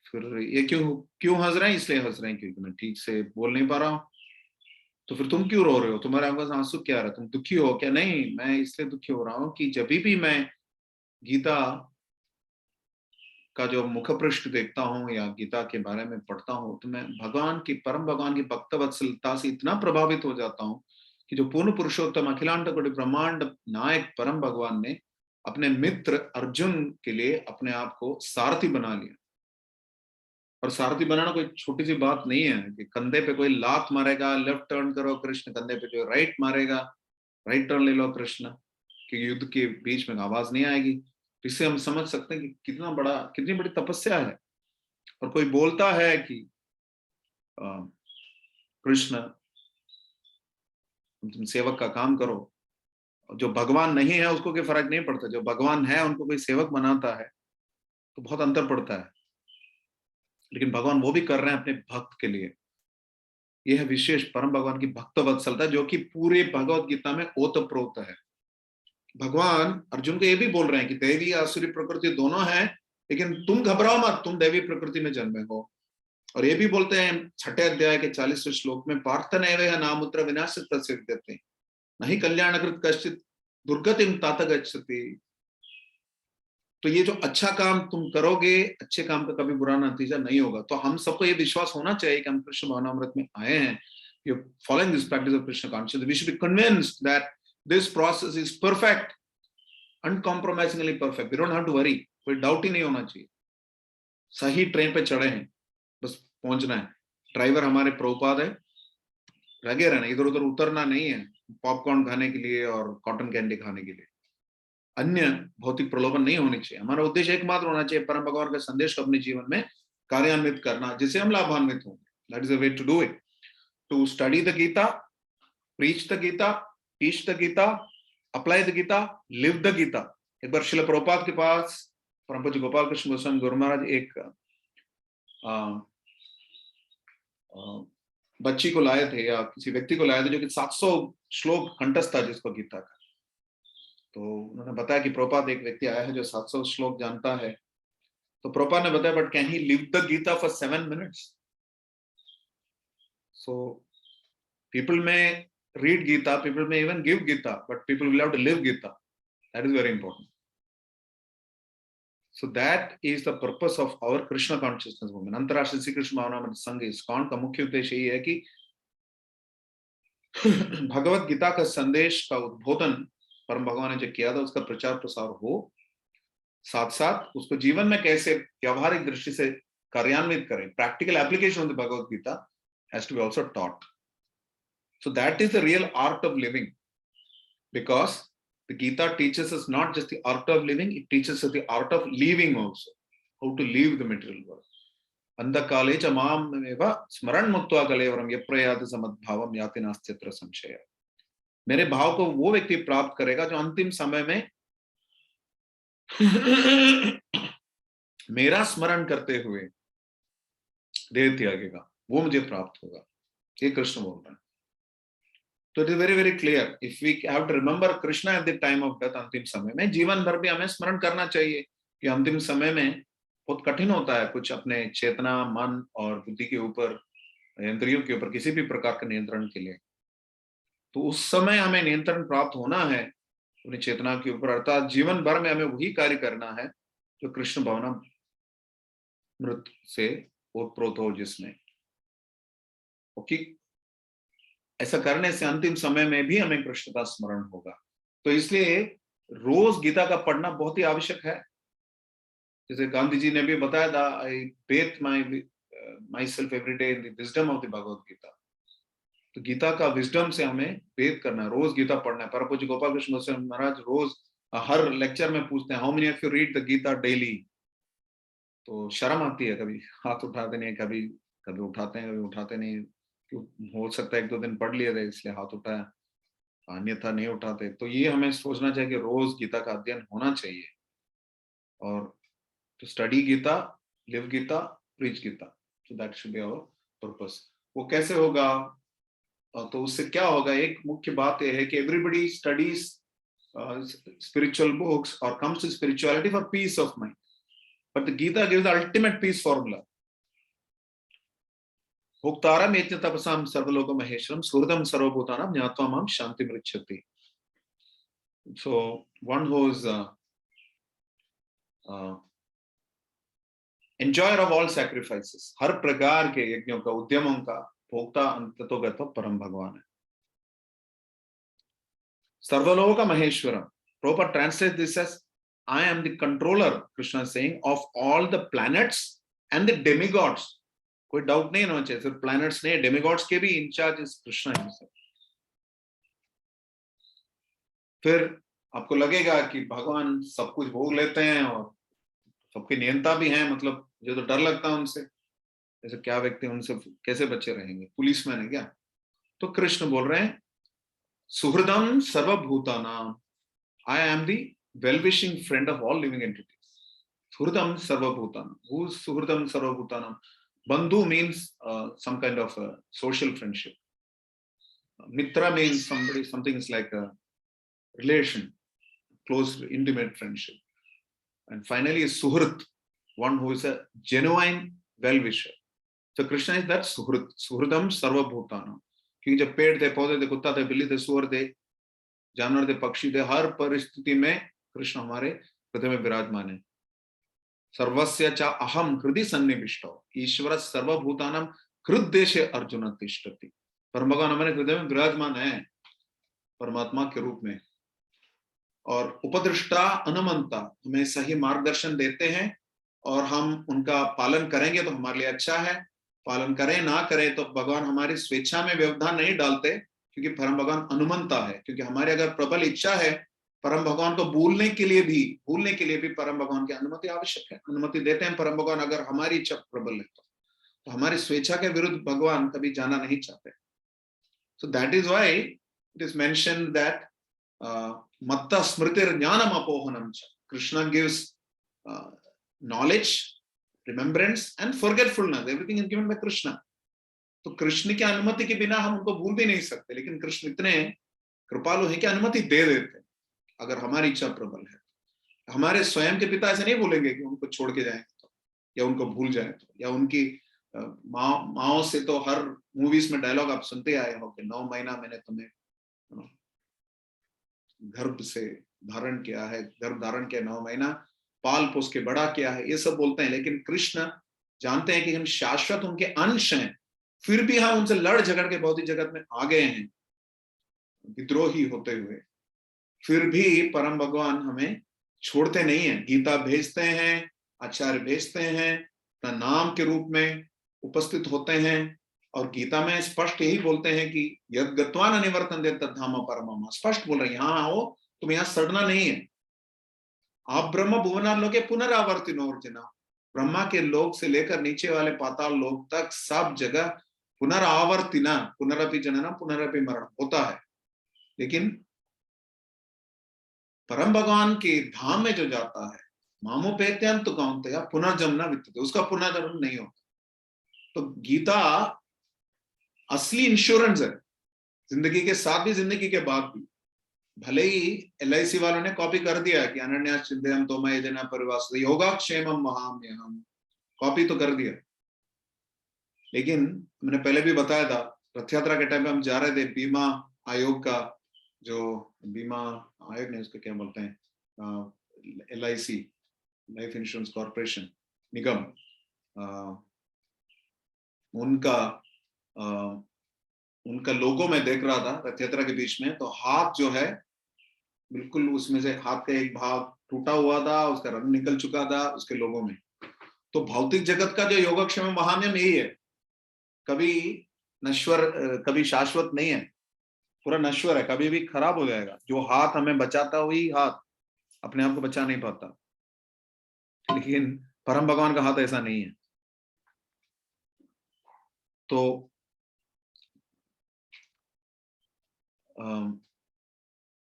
S1: फिर ये क्यों हंस रहे हैं? इसलिए हंस रहे हैं क्योंकि मैं ठीक से बोल नहीं पा रहा हूँ। तो फिर तुम क्यों रो रहे हो? तुम्हारे आंखों से आंसू क्या आ रहा है? तुम दुखी हो क्या? नहीं, मैं इसलिए दुखी हो रहा हूँ कि जब भी मैं गीता का जो मुख पृष्ठ देखता हूँ या गीता के बारे में पढ़ता हूँ तो मैं परम भगवान की भक्त वत्सलता से इतना प्रभावित हो जाता हूँ कि जो पूर्ण पुरुषोत्तम अखिलांड कोटि ब्रह्मांड नायक परम भगवान ने अपने मित्र अर्जुन के लिए अपने आप को सारथी बना लिया। और सारथी बनाना कोई छोटी सी बात नहीं है कि कंधे पे कोई लात मारेगा, लेफ्ट टर्न करो कृष्ण, कंधे पे जो राइट मारेगा, राइट टर्न ले लो कृष्ण, कि युद्ध के बीच में आवाज नहीं आएगी। इससे हम समझ सकते हैं कि कितनी बड़ी तपस्या है। और कोई बोलता है कि कृष्ण तुम सेवक का काम करो, जो भगवान नहीं है उसको कोई फर्क नहीं पड़ता, जो भगवान है उनको कोई सेवक बनाता है तो बहुत अंतर पड़ता है। लेकिन भगवान वो भी कर रहे हैं अपने भक्त के लिए। यह विशेष परम भगवान की भक्त वत्सलता जो कि पूरे भगवत गीता में ओतप्रोत है। भगवान अर्जुन को ये भी बोल रहे हैं कि दैवी आसुरी प्रकृति दोनों है, लेकिन तुम घबराओ मत, तुम दैवी प्रकृति में जन्मे हो। और ये भी बोलते हैं 6 अध्याय के 40वें श्लोक में, पार्थनैव नामुत्र विनाश तस्य विद्यते नहीं कल्याणकृत कश्चित् दुर्गतिम तात गच्छति। तो ये जो अच्छा काम तुम करोगे, अच्छे काम का कभी बुरा नतीजा नहीं होगा। तो हम सबको ये विश्वास होना चाहिए कि हम कृष्ण भावनामृत में आए हैं, you're following this practice of Krishna consciousness, we should be convinced that this process is perfect, uncompromisingly perfect. We don't have to worry, कोई डाउट ही नहीं होना चाहिए। सही ट्रेन पे चढ़े हैं, बस पहुंचना है। ड्राइवर हमारे प्रभुपाद है, लगे रहना, इधर उधर उतरना नहीं है पॉपकॉर्न खाने के लिए और कॉटन कैंडी खाने के लिए। अन्य भौतिक प्रलोभन नहीं होनी चाहिए। हमारा उद्देश्य एकमात्र होना चाहिए, परम भगवान के संदेश को अपने जीवन में कार्यान्वित करना, जिससे हम लाभान्वित होंगे। That is the way to do it, to study the Gita, preach the Gita, teach the Gita, apply the Gita, live the Gita। एक बार श्रील प्रभुपाद के पास परम पूज्य गोपाल कृष्ण गोस्वामी गुरु महाराज एक बच्ची को लाए थे या किसी व्यक्ति को लाए थे जो कि 700 श्लोक कंठस्थ था जिसको गीता का। तो उन्होंने बताया कि प्रभुपाद एक व्यक्ति आया है जो 700 श्लोक जानता है। तो प्रभुपाद ने बताया, but can he live the Gita for 7 minutes? So people may read Gita, people may even give Gita, but people will have to live Gita. That is very important. So that is the purpose of our Krishna consciousness movement. अंतरराष्ट्रीय श्री कृष्ण भावनामृत संघ ISKCON का मुख्य उद्देश्य ये है कि भगवत गीता का संदेश का उद्बोधन परम भगवान ने जो किया था उसका प्रचार प्रसार हो, साथ साथ उसको जीवन में कैसे व्यवहारिक दृष्टि से कार्यान्वित करें। Practical application of the Bhagavad Gita has to be also taught. So that is the real art of living, because the Gita teaches us not just the art of living, it teaches us the art of leaving also, how to leave the material world. Andakale cha mam eva smaran muktva kalevaram yaprayat samadbhavam yati nastyatra samshaya। मेरे भाव को वो व्यक्ति प्राप्त करेगा जो अंतिम समय में मेरा स्मरण करते हुए देह त्यागेगा, वो मुझे प्राप्त होगा। ये कृष्ण बोल रहे हैं। तो it is very very clear, if we have to remember Krishna at the time of death, अंतिम समय में जीवन भर भी हमें स्मरण करना चाहिए कि अंतिम समय में बहुत कठिन होता है कुछ अपने चेतना, मन और बुद्धि के ऊपर, इंद्रियों के ऊपर किसी भी प्रकार के नियंत्रण के लिए। तो उस समय हमें नियंत्रण प्राप्त होना है अपनी चेतना के ऊपर, अर्थात जीवन भर में हमें वही कार्य करना है जो कृष्ण भावनामृत से ओतप्रोत हो जिसमें। ओके, ऐसा करने से अंतिम समय में भी हमें कृष्ण का स्मरण होगा। तो इसलिए रोज गीता का पढ़ना बहुत ही आवश्यक है। जैसे गांधी जी ने भी बताया था, I bathe myself every day in the wisdom of the Bhagavad Gita. तो गीता का विजडम से हमें बेथ करना है, रोज गीता पढ़ना है। परम पूज्य गोपाल कृष्ण गोस्वामी महाराज रोज हर लेक्चर में पूछते हैं, how many of you read the Gita daily? तो शर्म आती है, कभी हाथ उठाते नहीं, कभी कभी उठाते हैं, कभी उठाते नहीं। क्यों, हो सकता है एक दो दिन पढ़ लिए थे इसलिए हाथ उठाया, अन्यथा नहीं उठाते। तो ये हमें सोचना चाहिए कि रोज गीता का अध्ययन होना चाहिए, और to study Gita, live Gita, preach Gita, so that should be our purpose. वो कैसे होगा? तो उससे क्या होगा, एक मुख्य बात यह है कि everybody studies spiritual books or comes to spirituality for peace of mind, but the Gita gives the ultimate peace formula. Bhoktaram yajna tapasam sarvaloka maheshwaram suhridam sarvabhutanam jnatva mam shantim richati. So one who is enjoyer of all sacrifices, हर प्रकार के यज्ञों का, उद्यमों का भोक्ता अंततोगत परम भगवान है। Sarvaloka Maheshwaram. Prabhupada translates this as, I am the controller, Krishna is saying, of all the planets and the demigods. कोई डाउट नहीं होना चाहिए, सिर्फ प्लैनेट्स नहीं, डेमिगॉड्स के भी इंचार्ज इस कृष्णा है। फिर आपको लगेगा कि भगवान सब कुछ भोग लेते हैं और सबके नियंता भी हैं, मतलब मुझे तो डर लगता है उनसे, जैसे क्या व्यक्ति उनसे कैसे बचे रहेंगे, पुलिसमैन है क्या? तो कृष्ण बोल रहे हैं, सुहृदम सर्वभूतानाम, I am the well-wishing friend of all living entities. Suhridam Sarvabhutanam. Who is Suhridam Sarvabhutanam? Bandhu means some kind of social friendship. Mitra means something is like a relation, close, intimate friendship. And finally, is Suhrit, one who is a genuine well-wisher. So Krishna is that Suhrit, Suhridam Sarvabhutanam. क्योंकि जब पेड़ थे, पौधे थे, कुत्ता थे, बिल्ली थे, सुअर थे, जानवर थे, पक्षी थे, हर परिस्थिति में कृष्ण हमारे हृदय में विराजमान है। सर्वस्य च अहम हृदय सन्निविष्टो ईश्वर सर्वभूतानां हृदयेशे अर्जुन तिष्ठति। परम भगवान हमारे हृदय में विराजमान है परमात्मा के रूप में, और उपदृष्टा अनुमंता, हमें सही मार्गदर्शन देते हैं, और हम उनका पालन करेंगे तो हमारे लिए अच्छा है, पालन करें ना करें तो भगवान हमारी स्वेच्छा में व्यवधान नहीं डालते, क्योंकि परम भगवान अनुमंता है। क्योंकि हमारी अगर प्रबल इच्छा है, परम भगवान को भूलने के लिए भी परम भगवान की अनुमति आवश्यक है, अनुमति देते हैं परम भगवान। अगर हमारी इच्छा प्रबल है तो हमारी स्वेच्छा के विरुद्ध भगवान कभी जाना नहीं चाहते। So that is why it is mentioned that मत्ता स्मृतिर ज्ञानम अपोहनम च। Krishna gives knowledge, remembrance and forgetfulness, everything is given by Krishna. तो कृष्ण की अनुमति के बिना हम उनको भूल भी नहीं सकते, लेकिन कृष्ण इतने कृपालु हैं कि अनुमति दे देते अगर हमारी इच्छा प्रबल है। हमारे स्वयं के पिता ऐसे नहीं बोलेंगे कि उनको छोड़ के जाएं तो, या उनको भूल जाए तो, या उनकी माओ से तो हर मूवीज में डायलॉग आप सुनते आए हो कि 9 महीना मैंने तुम्हें गर्भ से धारण किया है, गर्भ धारण किया, 9 महीना पाल पोस के बड़ा किया है, ये सब बोलते हैं। लेकिन कृष्ण जानते हैं कि हम शाश्वत उनके अंश हैं, फिर भी हम उनसे लड़ झगड़ के भौतिक जगत में आ गए हैं विद्रोही होते हुए, फिर भी परम भगवान हमें छोड़ते नहीं है। गीता भेजते हैं, आचार्य भेजते हैं, अपना नाम के रूप में उपस्थित होते हैं, और गीता में स्पष्ट यही बोलते हैं कि यद गत्वा न निवर्तन्ते तद्धाम परमम। स्पष्ट बोल रहे हैं, यहाँ आओ, तुम यहाँ सड़ना नहीं है। आप ब्रह्म भुवनालोके पुनरावर्तिनो अर्जुन, ब्रह्मा के लोक से लेकर नीचे वाले पाताल लोक तक सब जगह पुनरावर्तिना, पुनरपि जननम पुनरपि मरणम होता है। लेकिन परम भगवान के धाम में जो जाता है, मामोपेत्यंत कौन्तेय पुनर्जन्म न विद्यते, उसका पुनर्जन्म नहीं होता। तो गीता असली इंश्योरेंस है, जिंदगी के साथ भी, जिंदगी के बाद भी। भले ही LIC वालों ने कॉपी कर दिया है कि अनन्या चिंतयम तोमय जना परिवास योगाक्षेमम महाम्यहम, कॉपी तो कर दिया। लेकिन मैंने पहले भी बताया था, रथ यात्रा के टाइम पे हम जा रहे थे, बीमा आयोग का, जो बीमा आयोग ने उसको क्या बोलते हैं, LIC, लाइफ इंश्योरेंस कॉर्पोरेशन निगम, उनका लोगो मैं देख रहा था रथ यात्रा के बीच में, तो हाथ जो है बिल्कुल उसमें से हाथ का एक भाग टूटा हुआ था, उसका रंग निकल चुका था उसके लोगों में। तो भौतिक जगत का जो योगक्षेम महानियम यही है, कभी नश्वर कभी शाश्वत नहीं है, पूरा नश्वर है, कभी भी खराब हो जाएगा। जो हाथ हमें बचाता वही हाथ अपने आप को बचा नहीं पाता, लेकिन परम भगवान का हाथ ऐसा नहीं है। तो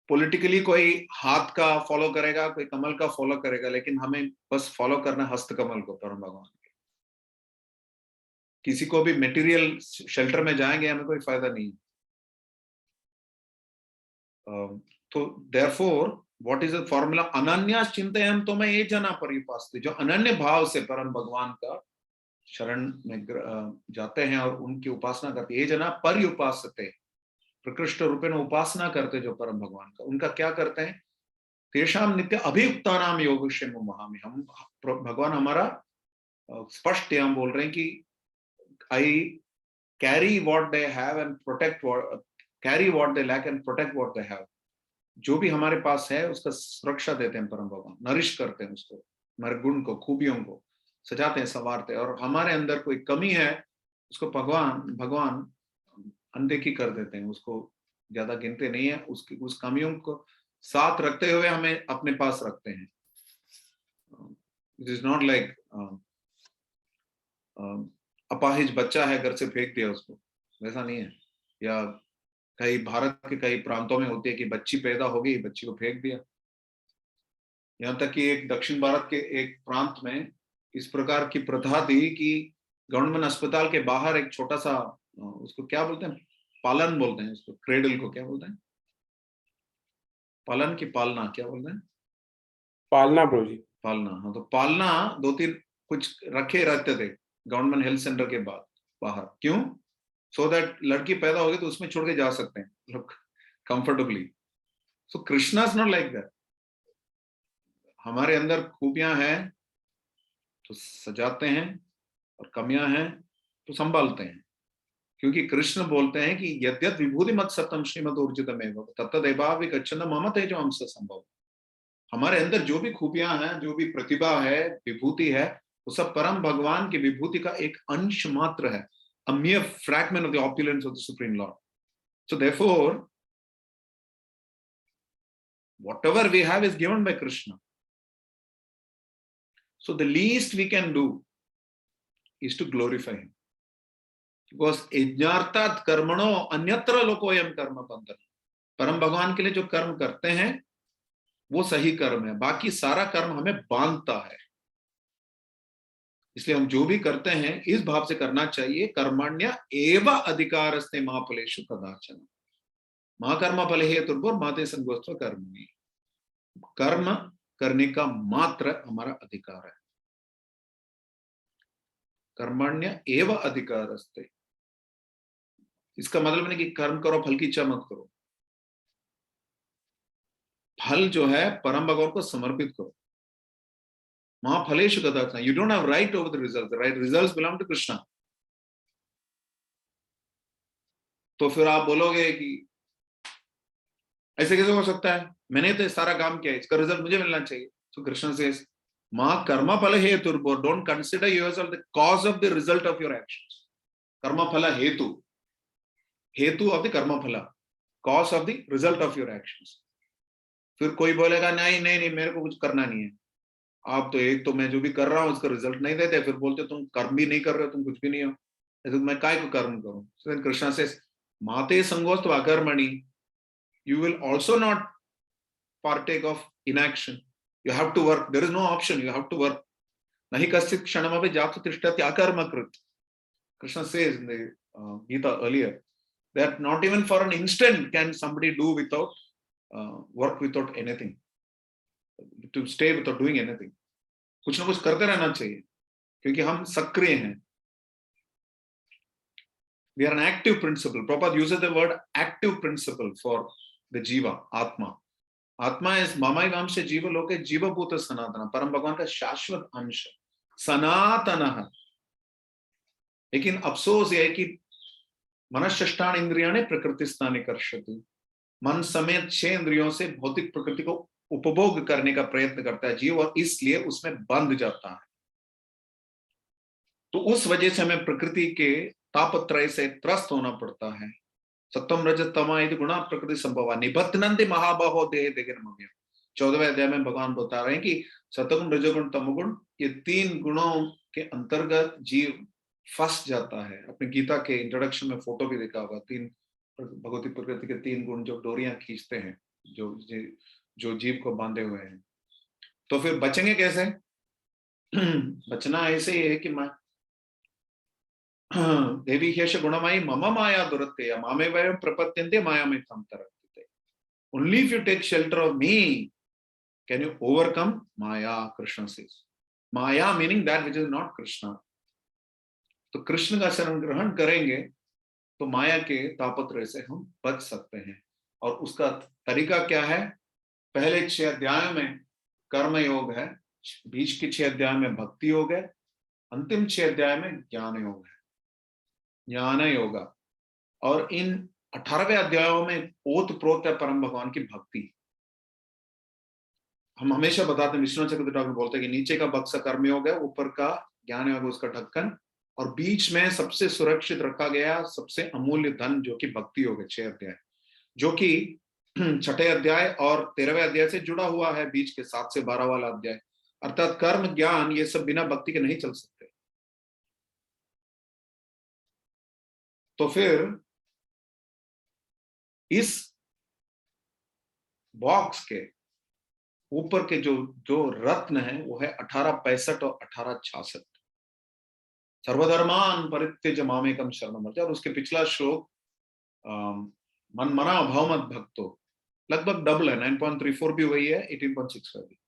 S1: पॉलिटिकली कोई हाथ का फॉलो करेगा, कोई कमल का फॉलो करेगा, लेकिन हमें बस फॉलो करना हस्त कमल को, परम भगवान के। किसी को भी मटेरियल शेल्टर में जाएंगे हमें कोई फायदा नहीं। तो therefore what is the formula? अनन्या चिंतयन् तो मैं ये जना पर्युपास्ते, जो अनन्य भाव से परम भगवान का शरण में जाते हैं और उनकी उपासना करते, ये जना पर्युपासते, प्रकृष्ट रूपेण उपासना करते जो परम भगवान का, उनका क्या करते हैं? तेषाम नित्य अभियुक्तानाम योगक्षेम महामि। हम भगवान हमारा स्पष्ट यहाँ बोल रहे हैं कि I carry what they have and protect carry what they lack and protect what they have. जो भी हमारे पास है उसका सुरक्षा देते हैं परम भगवान, नरिश करते हैं उसको, हमारे गुण को, खूबियों को सजाते हैं, संवारते हैं। और हमारे अंदर कोई कमी है उसको भगवान अनदेखी कर देते हैं, उसको ज्यादा गिनते नहीं है, उसकी उस कमियों को साथ रखते हुए हमें अपने पास रखते हैं। इट इज नॉट लाइक अपाहिज बच्चा है घर से फेंक दिया उसको, वैसा नहीं है। या कई भारत के कई प्रांतों में होती है कि बच्ची पैदा हो गई, बच्ची को फेंक दिया। यहाँ तक कि एक दक्षिण भारत के एक प्रांत में इस प्रकार की प्रथा थी कि गवर्नमेंट अस्पताल के बाहर एक छोटा सा, उसको क्या बोलते हैं, पालन बोलते हैं उसको, क्रेडल को क्या बोलते हैं, पालन की पालना क्या बोलते हैं,
S2: पालना ब्रो जी,
S1: पालना। हाँ, तो पालना 2-3 कुछ रखे रहते थे गवर्नमेंट हेल्थ सेंटर के बाद बाहर। क्यों? सो दैट लड़की पैदा होगी तो उसमें छोड़ के जा सकते हैं लोग comfortably. So Krishna is not like that. हमारे अंदर खूबियां हैं तो सजाते हैं और कमियां हैं तो संभालते हैं, क्योंकि कृष्ण बोलते हैं कि यद्यत विभूति मत सतम श्रीमद ऊर्जितमेव तत्तदैवापि गच्छन्ति मम तेजो अंश संभव। हमारे अंदर जो भी खूबियां हैं, जो भी प्रतिभा है, विभूति है, वो सब परम भगवान की विभूति का एक अंश मात्र है, a mere fragment of the opulence of the Supreme Lord. So therefore, whatever we have is given by Krishna. So the least we can do is to glorify him. Because यज्ञार्थात् कर्मणो अन्यत्र लोकोयम कर्म बंधन। परम भगवान के लिए जो कर्म करते हैं वो सही कर्म है, बाकी सारा कर्म हमें बांधता है। इसलिए हम जो भी करते हैं इस भाव से करना चाहिए, कर्मण्य एव अधिकारस्ते महाफलेषु कदाचन महाकर्म फल हेतुर्भुर माते संगोस्त्व कर्मणि। कर्म करने का मात्र हमारा अधिकार है। कर्मण्य एव अधिकारस्ते, इसका मतलब नहीं कि कर्म करो फल की इच्छा मत करो। फल जो है परम भगवान को समर्पित करो। महाफलेषु कदाचन, you don't have right over the result, right results belong to Krishna. तो फिर आप बोलोगे कि ऐसे कैसे हो सकता है, मैंने तो सारा काम किया, इसका रिजल्ट मुझे मिलना चाहिए। तो कृष्ण सेज मा कर्म फल हेतुर्भुर, don't consider yourself the cause of the result of your actions. कर्म फल हेतु, हेतु ऑफ द कर्म फल, cause of the result of your actions. फिर कोई बोलेगा नहीं नहीं नहीं मेरे को कुछ करना नहीं है, आप तो एक तो मैं जो भी कर रहा हूं उसका रिजल्ट नहीं देते, फिर बोलते तुम कर्म भी नहीं कर रहे हो, तुम कुछ भी नहीं हो, तो मैं काय को कर्म करूं? so कृष्ण से माते संगोस्त्व अकर्मणि, you will also not partake of inaction. You have to work. There is no option. You have to work. Nahi kaschit kshanamapi jatu tishtati akarmakrit. Krishna says in the Gita earlier that not even for an instant can somebody do without work without anything, to stay without doing anything. कुछ ना कुछ करते रहना चाहिए क्योंकि हम सक्रिय हैं. We are an active principle. Prabhupada uses the word active principle for the jiva, atma. आत्मा इस मामाई वाम से जीव लोके जीवभूत सनातन, परम भगवान का शाश्वत अंश सनातन है. लेकिन अफसोस यह है कि मनश्चेष्टान इंद्रियाणि प्रकृतिस्थानि कर्षति. मन समेत 6 इंद्रियों से भौतिक प्रकृति को उपभोग करने का प्रयत्न करता है जीव, और इसलिए उसमें बंध जाता है। तो उस वजह से हमें प्रकृति के तापत्रय से त्रस्त होना पड़ता है। सत्वम रजत तमा यदि गुणा प्रकृति संभवा निबध्नन्ति महाबाहो देह देहिर्मव्यम। 14वें अध्याय में भगवान बता रहे हैं कि सत्वगुण, रजोगुण, तमोगुण, ये 3 गुणों के अंतर्गत जीव फंस जाता है। अपने गीता के इंट्रोडक्शन में फोटो भी देखा होगा, 3 भगवती प्रकृति के 3 गुण जो डोरियां खींचते हैं, जो जीव को बांधे हुए हैं। तो फिर बचेंगे कैसे? बचना ऐसे ही है कि मैं देवी ह्यश गुणमयी मम माया दुरत्ते मामे वयम प्रपद्यन्ते माया में तम तरक्ते। Only if you take shelter of me can you overcome Maya, Krishna says. Maya meaning that which is not Krishna. तो कृष्ण का शरण ग्रहण करेंगे तो माया के तापत्रय से हम बच सकते हैं। और उसका तरीका क्या है? पहले 6 अध्यायों में कर्म योग है, बीच के 6 अध्याय में भक्ति योग है, अंतिम 6 अध्याय में ज्ञान योग है, ज्ञान योगा। और इन 18वें अध्यायों में ओत प्रोत है परम भगवान की भक्ति। हम हमेशा बताते हैं, विष्णु चक्रवर्ती ठाकुर बोलते हैं कि नीचे का बक्सा कर्म योग है, ऊपर का ज्ञान योग उसका ढक्कन, और बीच में सबसे सुरक्षित रखा गया सबसे अमूल्य धन जो कि भक्ति योग है। 6 अध्याय जो कि 6ठे अध्याय और 13वें अध्याय से जुड़ा हुआ है, बीच के 7 से 12 वाला अध्याय। अर्थात कर्म ज्ञान ये सब बिना भक्ति के नहीं चल सकते। तो फिर इस बॉक्स के ऊपर के जो रत्न है वो है 1865 और 1866। सर्वधर्मान परित्यज्य मामेकम शरणम व्रज। और उसके पिछला श्लोक मन मना भवमत भक्तो, लगभग डबल है, 9.34 भी वही है, 18.65 भी।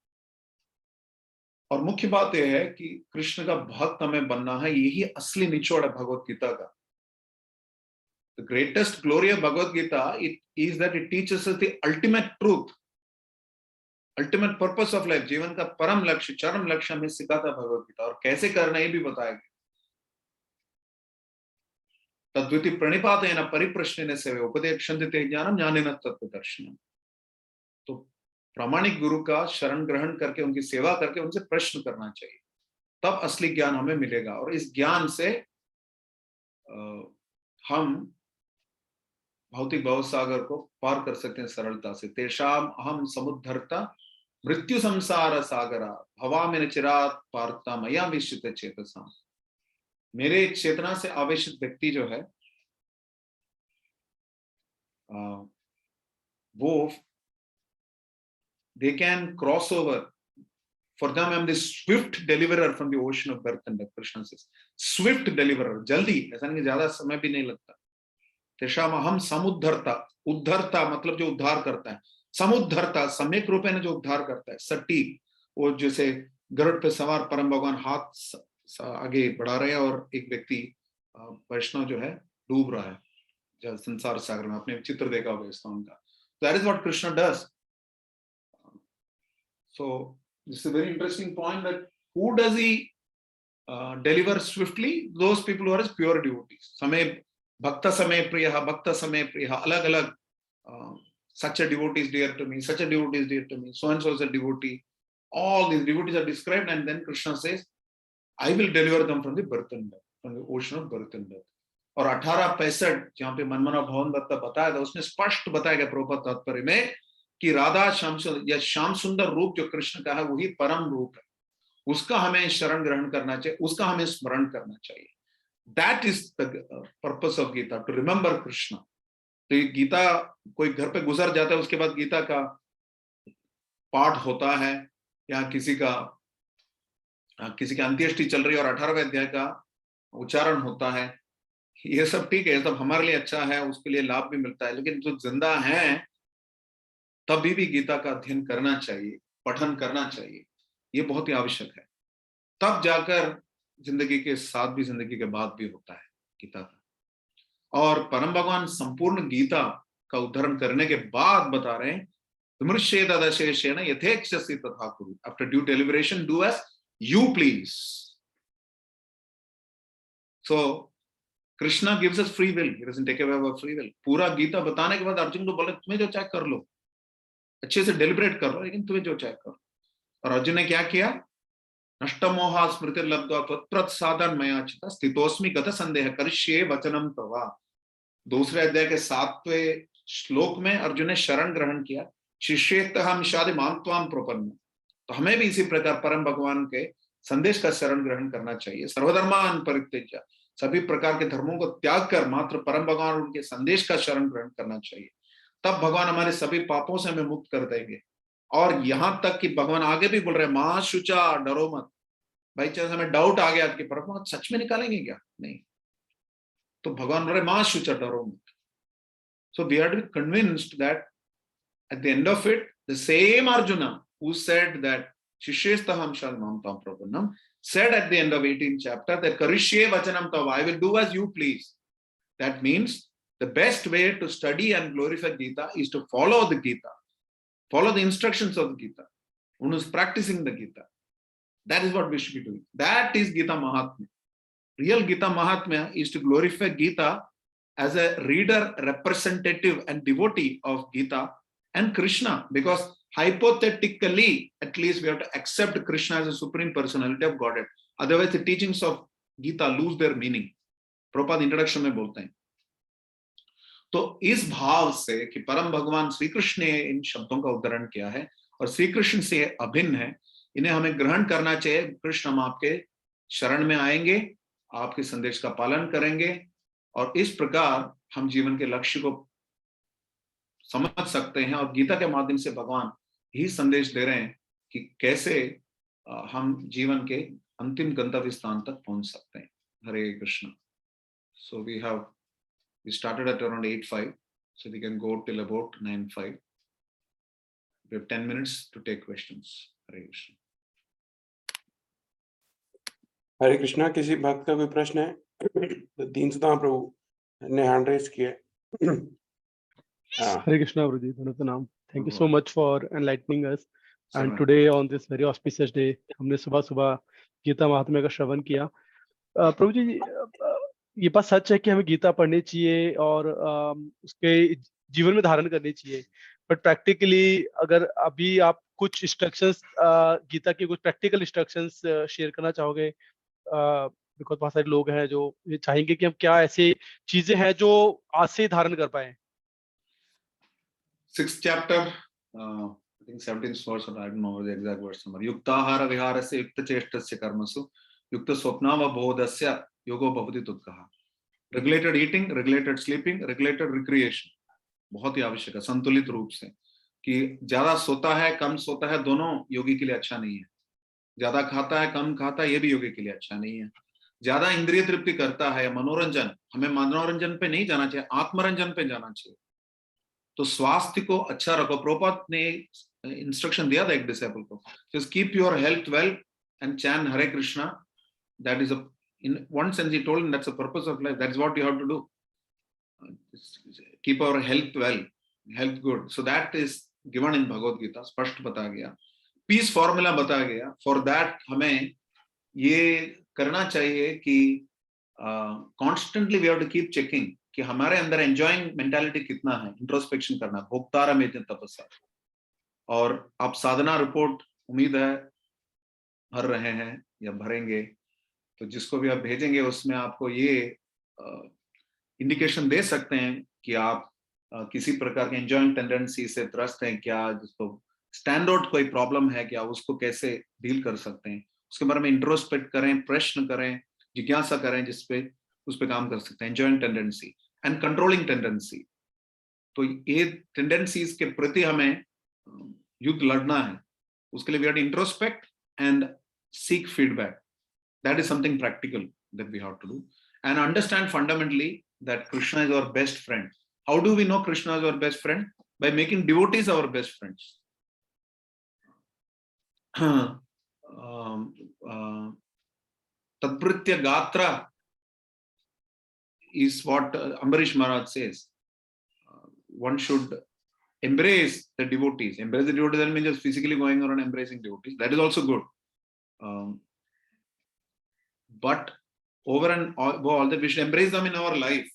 S1: और मुख्य बात यह है कि कृष्ण का भक्त हमें बनना है, यही असली निचोड़ है भगवत गीता का। The greatest glory of Bhagavad Gita is that it teaches us the ultimate truth, ultimate purpose of life। जीवन का परम लक्ष्य, चरम लक्ष्य हमें सिखाता है भगवत गीता, और कैसे करना ये भी बताया गया। तद्विति प्रणिपातेन परिप्रश्नेन सेवे उपदेक्षन्ते ते ज्ञानम ज्ञानेन तत्त्वदर्शनम। तो प्रामाणिक गुरु का शरण ग्रहण करके उनकी सेवा करके उनसे प्रश्न करना चाहिए, तब असली ज्ञान हमें मिलेगा। और इस ज्ञान से हम भौतिक भवसागर को पार कर सकते हैं सरलता से। तेषाम अहम समुद्धरता मृत्यु संसार सागरा भवामिन चिरात पार्ता मया विश्चित चेतसा। मेरे चेतना से आवेशित व्यक्ति जो है वो they can cross over. For them I am the swift deliverer from the ocean of birth and death, Krishna says. Swift deliverer, जल्दी, ऐसा नहीं कि ज्यादा समय भी नहीं लगता। तेषाम अहम समुद्धरता, उद्धरता मतलब जो उद्धार करता है, समुद्धरता सम्यक रूप में जो उद्धार करता है, सटीक। वो जैसे गरुड़ पे सवार परम भगवान हाथ आगे बढ़ा रहे हैं और एक व्यक्ति वैष्णव जो है डूब रहा है संसार सागर में। आपने चित्र देखा होगा इसका उनका। That is what Krishna does. So this is a very interesting point, that who does he deliver swiftly? Those people who are his pure devotees. Samay bhakta samay priya, bhakta samay priya, alag alag, such a devotee is dear to me, such a devotee is dear to me, so and so is a devotee. All these devotees are described, and then Krishna says, I will deliver them from the birth and death, from the ocean of birth and death. और 1865 जहाँ पे मनमना भवन दत्ता बताया था, उसने स्पष्ट बताया गया प्रभुपाद तात्पर्य में कि राधा श्याम या श्याम सुंदर रूप जो कृष्ण का है वही परम रूप है, उसका हमें शरण ग्रहण करना चाहिए, उसका हमें स्मरण करना चाहिए। That is the purpose of Gita, to remember Krishna. तो ये गीता कोई घर पे गुजर जाता है, उसके बाद गीता का पाठ होता है, या किसी की अंत्येष्टि चल रही है और 18वें अध्याय का उच्चारण होता है, ये सब ठीक है, सब हमारे लिए अच्छा है, उसके लिए लाभ भी मिलता है। लेकिन जो जिंदा है तभी भी गीता का अध्ययन करना चाहिए, पठन करना चाहिए, ये बहुत ही आवश्यक है। तब जाकर जिंदगी के साथ भी, जिंदगी के बाद भी होता है गीता का। और परम भगवान संपूर्ण गीता का उद्धरण करने के बाद बता रहे हैं, विमृश्येतदशेषेण यथेच्छसि तथा कुरु। After due deliberation do as you please. So Krishna gives us free will. He doesn't take away our free will. पूरा गीता बताने के बाद अर्जुन को बोले तुम्हें जो चाहे कर लो, अच्छे से डेलिब्रेट कर लो, लेकिन तुम्हें जो चाहे करो। और अर्जुन ने क्या किया? नष्टमोहा स्मृतिर्लब्ध्वा त्वत्प्रसादान् मया चिता स्थितोऽस्मि गत संदेह करिष्ये वचनं तव। दूसरे अध्याय के 7वें श्लोक में अर्जुन ने शरण ग्रहण किया, शिष्येत्तहं शादि मां त्वां प्रपन्न। तो हमें भी इसी प्रकार परम भगवान के संदेश का शरण ग्रहण करना चाहिए। सर्वधर्मान् परित्यज्य, सभी प्रकार के धर्मों को त्याग कर मात्र परम भगवान उनके संदेश का शरण ग्रहण करना चाहिए। तब भगवान हमारे सभी पापों से हमें मुक्त कर देंगे। और यहां तक कि भगवान आगे भी बोल रहे हैं, मां शुचा डरो मत। भाई चांस हमें डाउट आ गया कि परम सच में निकालेंगे क्या? नहीं, तो भगवान बोल रहे मां शुचा डरो मत। So we are to be convinced that at the end of it, the same Arjuna who said that Shishyestaham Shalmam Tam Prabhannam said at the end of 18th chapter that Karishye Vachanam Tav, I will do as you please. That means the best way to study and glorify Gita is to follow the Gita, follow the instructions of the Gita. One is practicing the Gita. That is what we should be doing. That is Gita Mahatmya. Real Gita Mahatmya is to glorify Gita as a reader, representative and devotee of Gita and Krishna, because hypothetically, at least we have to accept Krishna as a supreme personality of Godhead. Otherwise, the teachings of Gita lose their meaning. Prabhupada introduction में बोलते हैं। तो इस भाव से कि परम भगवान श्री कृष्ण ने इन शब्दों का उद्धरण किया है और श्री कृष्ण से अभिन्न है, इन्हें हमें ग्रहण करना चाहिए। कृष्ण हम आपके शरण में आएंगे, आपके संदेश का पालन करेंगे और इस प्रकार हम जीवन के लक्ष्य को समझ सकते हैं। और गीता के माध्यम से भगवान ही संदेश दे रहे हैं कि कैसे हम जीवन के अंतिम गंतव्य स्थान तक पहुंच सकते हैं। हरे Krishna. So we started at around 8:05, so we can go till about 9:05. We have 10 minutes to take questions. Hare Krishna.
S2: हरे कृष्णा। किसी भक्त का कोई प्रश्न है? तो दीन सुदाम प्रभु ने हैंड रेज किया।
S3: Hare Krishna, Guruji. Pranam. Thank you so much for enlightening us. And
S1: Sarva.
S3: today on this very auspicious day, हमने सुबह सुबह गीता महात्म्य का श्रवण किया। प्रभु जी, ये बात सच है कि हमें गीता पढ़नी चाहिए और उसके जीवन में धारण करनी चाहिए। बट प्रैक्टिकली अगर अभी आप कुछ इंस्ट्रक्शंस, गीता के कुछ प्रैक्टिकल इंस्ट्रक्शंस शेयर करना चाहोगे? बिकॉज बहुत सारे लोग हैं जो ये चाहेंगे कि हम क्या ऐसी चीजें हैं जो आज से धारण कर पाए।
S1: 6th chapter, I think 17th verse, or I don't know the exact verse number. Yuktahara viharasya yukta cheshtasya karmasu yukta swapnava bodhasya yogo bhavati tutkaha. Regulated eating, regulated sleeping, regulated recreation बहुत ही आवश्यक है, संतुलित रूप से। कि ज्यादा सोता है कम सोता है दोनों योगी के लिए अच्छा नहीं है। ज्यादा खाता है कम खाता है ये भी योगी के लिए अच्छा नहीं है। ज्यादा इंद्रिय तृप्ति करता है, मनोरंजन, हमें मनोरंजन पे नहीं जाना चाहिए, आत्मरंजन पे जाना चाहिए। तो स्वास्थ्य को अच्छा रखो। प्रभुपाद ने इंस्ट्रक्शन दिया था एक डिसाइपल को, just keep your health well and chain Hare Krishna. That is in one sense he told him that's the purpose of life, that's what you have to do, keep our health well, health good. So that is given in Bhagavad Gita, स्पष्ट बताया गया। Piece formula बताया गया। For that हमें ये करना चाहिए कि constantly we have to keep checking कि हमारे अंदर एंजॉइंग मेंटालिटी कितना है, इंट्रोस्पेक्शन करना, भोक्तारा में तपस्या। और आप साधना रिपोर्ट उम्मीद है भर रहे हैं या भरेंगे, तो जिसको भी आप भेजेंगे उसमें आपको ये इंडिकेशन दे सकते हैं कि आप किसी प्रकार के एंजॉइंग टेंडेंसी से त्रस्त हैं क्या, जिसको स्टैंड आउट कोई प्रॉब्लम है क्या, उसको कैसे डील कर सकते हैं, उसके बारे में इंट्रोस्पेक्ट करें, प्रश्न करें, जिज्ञासा करें, जिसपे उस पे काम कर सकते हैं। Enjoying tendency and controlling tendency, तो ये टेंडेंसीज के प्रति हमें युद्ध लड़ना है। उसके लिए we have to introspect and seek feedback. That is something practical that we have to do, and understand fundamentally that Krishna is our best friend. How do we know Krishna is our best friend? By making devotees our best friends. Tatpritya Gatra is what Ambarish Maharaj says. One should embrace the devotees. Embrace the devotees doesn't mean just physically going around embracing devotees. That is also good. But over and all that we should embrace them in our life.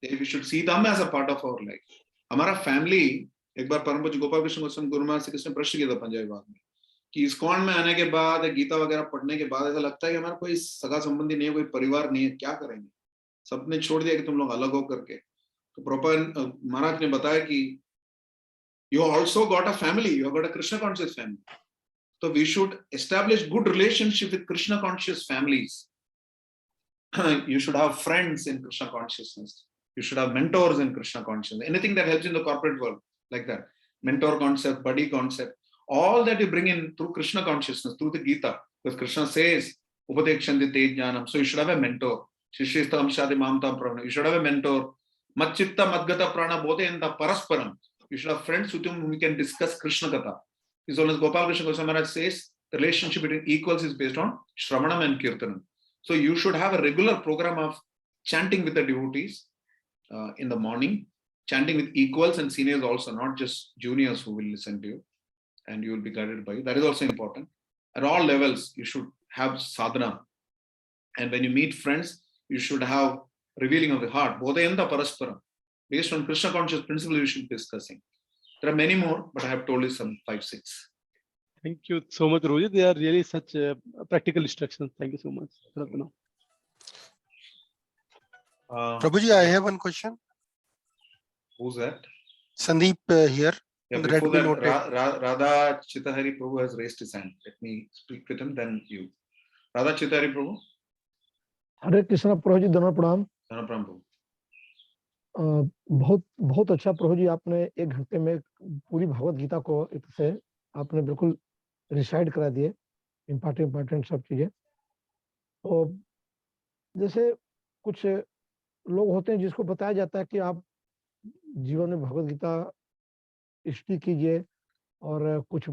S1: We should see them as a part of our life. हमारा family, एक बार परम पूज्य गोपाल कृष्ण गोस्वामी गुरु महाराज श्री कृष्ण प्रश्न किया था पंजाबी बाग में कि ISKCON में आने के बाद गीता वगैरह पढ़ने के बाद ऐसा लगता है कि हमारा कोई सगा संबंधी नहीं है, कोई परिवार नहीं है, क्या करेंगे, सबने छोड़ दिया कि तुम लोग अलग हो करके। तो प्रॉपर महाराज ने बताया कि you also got a family, you have got a Krishna conscious family. So we should establish good relationship with Krishna conscious families. You should have friends in Krishna consciousness. You should have mentors in Krishna consciousness. Anything that helps in the corporate world, like that. Mentor concept, buddy concept, all that you bring in through Krishna consciousness, through the Gita. Because Krishna says, Upadekshanti Tej Jnanam. So you should have a mentor. Shishishtam Shadi Mamtam Prana. You should have a mentor. Matchitta Madgata Prana Bodhayanta Parasparam. You should have friends with whom we can discuss Krishna Katha. As well as Gopal Krishna Goswami Maharaj says, the relationship between equals is based on Shravanam and Kirtanam. So you should have a regular program of chanting with the devotees in the morning, chanting with equals and seniors also, not just juniors who will listen to you, and you will be guided by you. That is also important. At all levels, you should have sadhana. And when you meet friends, you should have revealing of the heart. Bodhayanta Parasparam. Based on Krishna conscious principles, we should be discussing. There are many more, but I have told you some 5-6.
S3: Thank you so much, Rohit. They are really such practical instructions. Thank you so much.
S4: Prabhuji, I have one question.
S1: Who's that?
S4: Sandeep here.
S1: Yeah,
S4: Red
S1: before that,
S4: noted.
S1: Radha Chittahari Prabhu has raised his hand. Let me speak with him, then you. Radha Chittahari Prabhu.
S5: हरे कृष्णा प्रभु जी, दोनों प्रणाम।
S1: Prabhu.
S5: बहुत बहुत अच्छा प्रभु जी, आपने 1 घंटे में पूरी भगवत गीता को एक से आपने बिल्कुल रिसाइड करा दिए, इम्पोर्टेंट सब चीजें। तो जैसे कुछ लोग होते हैं जिसको बताया जाता है कि आप जीवन में भगवत गीता स्टडी कीजिए, और कुछ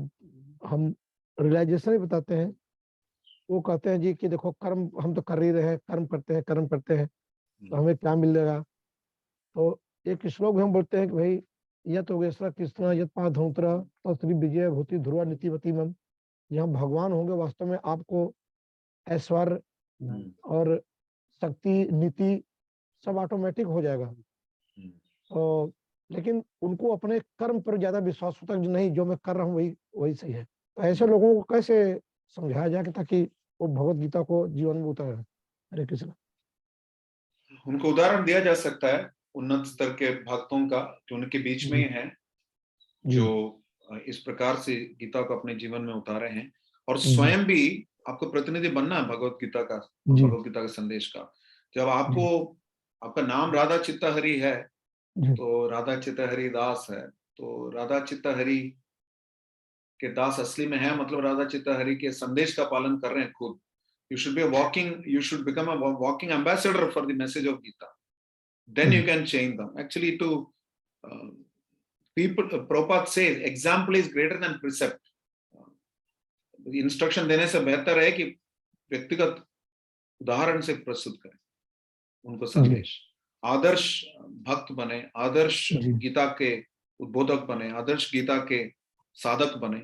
S5: हम रियलाइजेशन भी बताते हैं। वो कहते हैं जी कि देखो कर्म हम तो कर ही रहे हैं, कर्म करते हैं तो हमें क्या मिलेगा। तो एक श्लोक हम बोलते हैं कि भाई यत योगेश्वर कृष्ण यत पादधूत्र तत्श्री विजय भूति ध्रुवा नीतिवती मम। यहाँ भगवान होंगे वास्तव में आपको ऐश्वर्य और शक्ति नीति सब ऑटोमेटिक हो जाएगा। तो लेकिन उनको अपने कर्म पर ज्यादा विश्वास होता है, नहीं जो मैं कर रहा हूँ वही सही है। तो ऐसे लोगों को कैसे समझाया जाए ताकि वो भगवत गीता को जीवन में उतारे? हरे कृष्ण।
S1: उनको उदाहरण दिया जा सकता है उन्नत स्तर के भक्तों का जो उनके बीच में हैं, जो इस प्रकार से गीता को अपने जीवन में उतारे हैं, और स्वयं भी आपको प्रतिनिधि बनना है भगवत गीता का संदेश का। जब आपको आपका नाम राधा चित्तहरी है तो राधा चित्तहरी दास है, तो राधा चित्तहरी के दास असली में है, मतलब राधा चित्तहरी के संदेश का पालन कर रहे हैं खुद। You should become a walking ambassador for the message of Gita. Then you can change them. Actually, people, Prabhupada says, example is greater than precept. Instruction देने से बेहतर है कि व्यक्तिगत उदाहरण से प्रस्तुत करें उनको संदेश। आदर्श भक्त बने, आदर्श गीता के उद्बोधक बने, आदर्श गीता के साधक बने,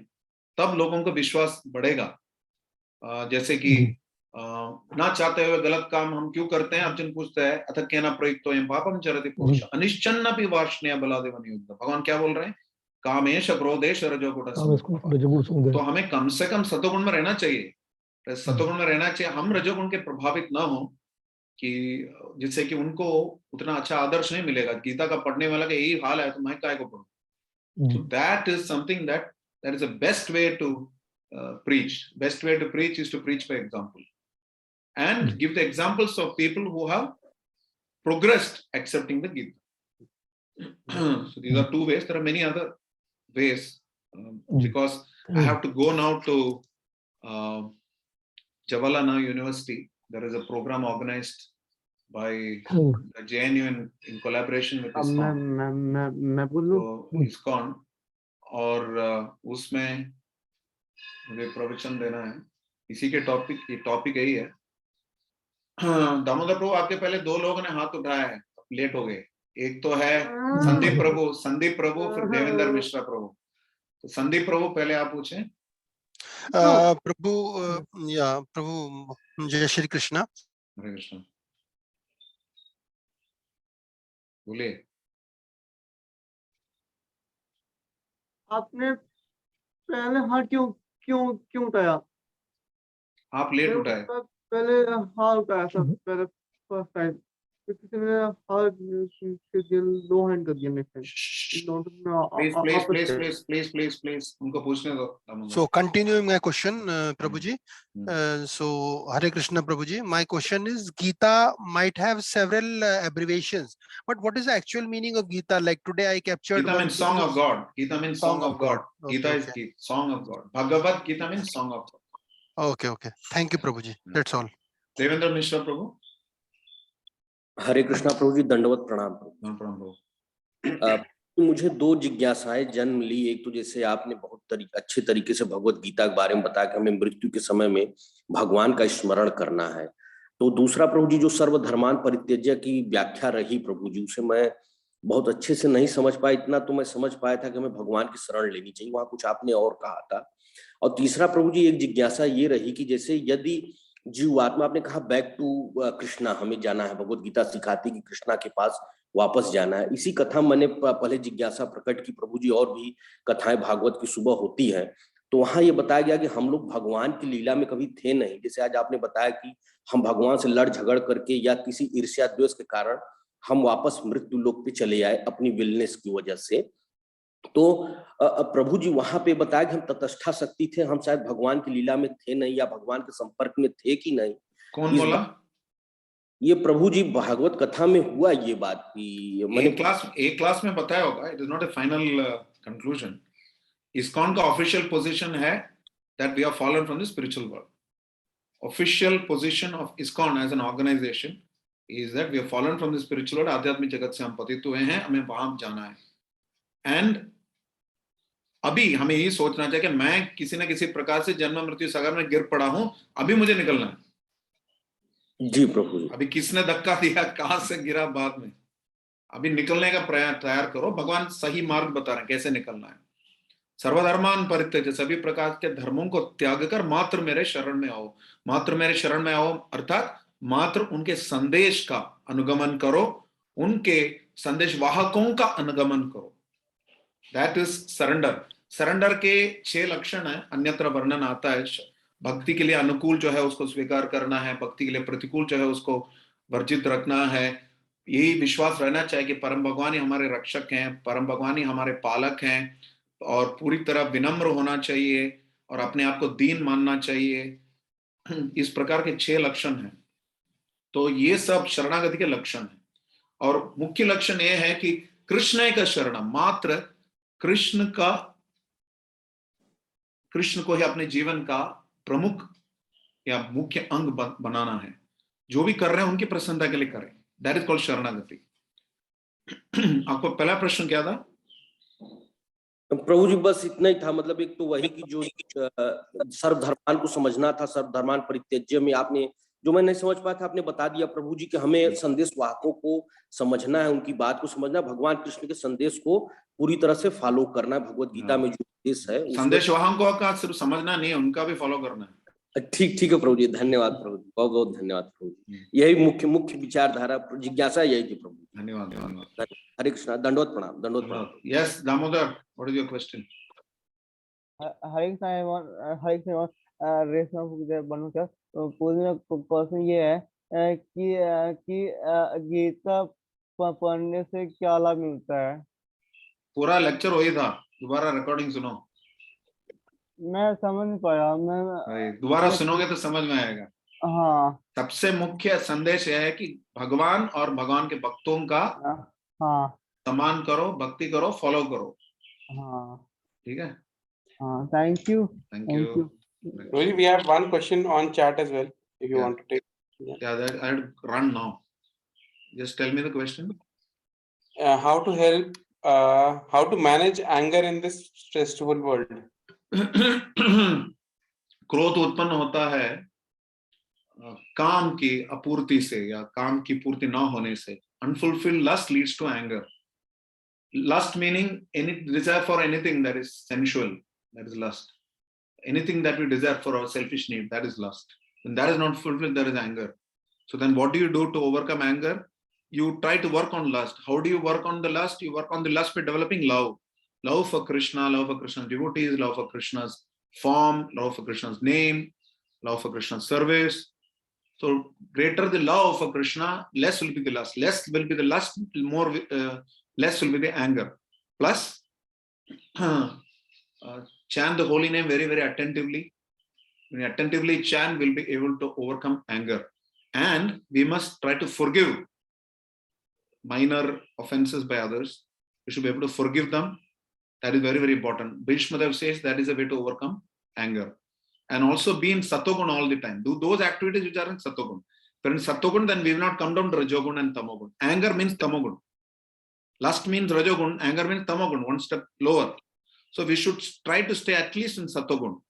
S1: तब लोगों को विश्वास बढ़ेगा। जैसे कि ना चाहते हुए गलत काम हम क्यों करते हैं? अर्जुन पूछता है अथ केन प्रयुक्तो यं पापम चरति पुरुष अनिश्चन्नपि वार्ष्णेय बलादेव नियुक्त। भगवान क्या बोल रहे हैं? कामेश क्रोधेश रजोगुण। तो हमें कम से कम सतोगुण में रहना चाहिए, सतोगुण में रहना चाहिए। हम रजोगुण के प्रभावित ना हो कि जिससे कि उनको उतना अच्छा आदर्श नहीं मिलेगा। गीता का पढ़ने वाला का यही हाल है तो मैं काय को पढ़ूं? So that is something that is the best way to preach. Best way to preach is to preach by example and give the examples of people who have progressed accepting the Gita. So these are 2 ways. There are many other ways because I have to go now to Jawaharlal University. There is a program organized by the JNU in collaboration with ISKCON. और उसमें मुझे प्रवचन देना है इसी के topic यही है। दामोदर प्रभु, आपके पहले 2 लोगों ने हाथ उठाया है, लेट हो गए। एक तो है संदीप प्रभु, फिर देवेंद्र मिश्रा प्रभु। तो संदीप प्रभु पहले आप पूछें।
S4: प्रभु जय श्री कृष्णा।
S1: हरे कृष्ण, बोलिए।
S6: आपने पहले हाथ क्यों क्यों क्यों उठाया?
S1: आप लेट उठाए।
S6: पहले हाथ उठाया था, पहले फर्स्ट टाइम किसी ने हाथ लो हैंड कर दिया मेरे
S1: प्लीज उनको पूछने दो।
S4: So continuing my question, Prabhuji.
S1: Hmm.
S4: So Hare Krishna, Prabhuji. My question is, Gita might have several abbreviations, but what is the actual meaning of Gita? Like today I captured.
S1: Gita means song of God. Gita means song of God.
S4: Okay,
S1: Gita is
S4: okay.
S1: song of God. Bhagavad Gita means song of God.
S4: Okay, okay. Thank you, Prabhuji. That's all.
S1: Devendra Mishra प्रभु।
S7: हरे कृष्णा प्रभु जी, दंडवत प्रणाम
S1: प्रभु।
S7: मुझे दो जिज्ञासाएं जन्म ली। एक तो जैसे आपने बहुत अच्छे तरीके से भगवत गीता के बारे में बताया कि हमें मृत्यु के समय में भगवान का स्मरण करना है। तो दूसरा प्रभु जी, जो सर्वधर्मान परित्यज्य की व्याख्या रही प्रभु जी, उसे मैं बहुत अच्छे से नहीं समझ पाया। इतना तो मैं समझ पाया था कि हमें भगवान की शरण लेनी चाहिए, वहां कुछ आपने और कहा था। और तीसरा प्रभु जी, एक जिज्ञासा ये रही कि जैसे यदि जीवात्मा, आपने कहा बैक टू कृष्णा हमें जाना है, भगवत गीता सिखाती कि कृष्णा के पास वापस जाना है। इसी कथा मैंने पहले जिज्ञासा प्रकट की प्रभु जी, और भी कथाएं भागवत की सुबह होती है, तो वहां ये बताया गया कि हम लोग भगवान की लीला में कभी थे नहीं। जैसे आज आपने बताया कि हम भगवान से लड़ झगड़ करके या किसी ईर्ष्या द्वेष के कारण हम वापस मृत्यु लोक पे चले आए अपनी विलनेस की वजह से। तो प्रभु जी वहां पे बताया कि हम तटस्था शक्ति थे, हम शायद भगवान की लीला में थे नहीं, या भगवान के संपर्क में थे कि नहीं।
S1: कौन बोला?
S7: ये प्रभु जी भागवत कथा में हुआ ये बात की मैंने
S1: एक क्लास में बताया होगा। It is not a final conclusion. ISKCON का ऑफिशियल पोजीशन है that we are fallen from the spiritual world. Official position of ISKCON as an organisation is that we are fallen from the spiritual world. आध्यात्मिक जगत से हम पतित हुए हैं, हमें वहां जाना है। एंड अभी हमें ये सोचना चाहिए कि मैं किसी न किसी प्रकार से जन्म मृत्यु सागर में गिर पड़ा हूं, अभी मुझे निकलना है।
S7: जी प्रभु जी।
S1: अभी किसने धक्का दिया, कहां से गिरा, बाद में। अभी निकलने का प्रयास तैयार करो। भगवान सही मार्ग बता रहे हैं कैसे निकलना है। सर्वधर्मान परित्यज्य, सभी प्रकार के धर्मों को त्याग कर मात्र मेरे शरण में आओ। मात्र मेरे शरण में आओ अर्थात मात्र उनके संदेश का अनुगमन करो, उनके संदेश वाहकों का अनुगमन करो। That is surrender. सरेंडर के 6 लक्षण है, अन्यत्र वर्णन आता है। भक्ति के लिए अनुकूल जो है उसको स्वीकार करना है, भक्ति के लिए प्रतिकूल जो है उसको वर्जित रखना है। यही विश्वास रहना चाहिए कि परम भगवान ही हमारे रक्षक हैं, परम भगवान ही हमारे पालक हैं, और पूरी तरह विनम्र होना चाहिए और अपने आप को दीन मानना चाहिए। इस प्रकार के 6 लक्षण हैं। तो ये सब शरणागति के लक्षण हैं। और मुख्य लक्षण ये है कि कृष्ण का शरण, मात्र कृष्ण को ही अपने जीवन का प्रमुख या मुख्य अंग बनाना है। जो भी कर रहे हैं उनकी प्रसन्नता के लिए करें। दैट इज कॉल्ड शरणागति। आपको पहला प्रश्न क्या था?
S7: प्रभु जी बस इतना ही था। मतलब एक तो वही कि जो सर्वधर्मान को समझना था, सर्वधर्मान परित्यज्य में आपने जो मैं नहीं समझ पाया था आपने बता दिया प्रभु जी कि हमें संदेश वाहकों को समझना है, उनकी बात को समझना, भगवान कृष्ण के संदेश को पूरी तरह से फॉलो करना है। भगवत गीता में जो संदेश है,
S1: संदेश वाहकों का सिर्फ समझना नहीं है, उनका भी फॉलो करना है।
S7: ठीक है प्रभु जी, धन्यवाद प्रभु जी, बहुत बहुत धन्यवाद प्रभु जी। यही मुख्य विचारधारा जिज्ञासा यही थी प्रभु।
S1: धन्यवाद धन्यवाद।
S7: हरे कृष्णा, दंडवत प्रणाम, दंडवत प्रणाम।
S1: Yes Damodar, what is your question?
S6: Hare Krishna Reshma बनू क्या क्वेश्चन ये है कि गीता पढ़ने से क्या लाभ मिलता है?
S1: पूरा लेक्चर वही था, दोबारा रिकॉर्डिंग सुनो।
S6: मैं समझ नहीं पाया। मैं
S1: दोबारा सुनोगे तो समझ में आएगा।
S6: हाँ।
S1: सबसे मुख्य संदेश यह है कि भगवान और भगवान के भक्तों का
S6: हाँ
S1: सम्मान करो, भक्ति करो, फॉलो करो।
S6: हाँ
S1: ठीक है।
S6: हाँ, thank you.
S2: We have one question on chat as well if you want to take.
S1: Yeah, I'll run now. Just tell me the question.
S2: How to manage anger in this stressful world?
S1: क्रोध उत्पन्न होता है काम की अपूर्ति से या काम की पूर्ति ना होने से। Unfulfilled lust leads to anger. Lust meaning any desire for anything that is sensual, that is lust. Anything that we desire for our selfish need, that is lust. When that is not fulfilled, there is anger. So then what do you do to overcome anger? You try to work on lust. How do you work on the lust? You work on the lust by developing love. Love for Krishna, love for Krishna's devotees, love for Krishna's form, love for Krishna's name, love for Krishna's service. So greater the love for Krishna, less will be the lust. Less will be the lust, more less will be the anger. Plus, chant the holy name very, very attentively. When you attentively chant, we'll be able to overcome anger. And we must try to forgive minor offenses by others. We should be able to forgive them. That is very, very important. Bhishmadev says that is a way to overcome anger. And also be in Satogun all the time. Do those activities which are in Satogun. If we're in Satogun, then we will not come down to Rajogun and Tamogun. Anger means Tamogun. Lust means Rajogun. Anger means Tamogun, one step lower. So we should try to stay at least in Satogun.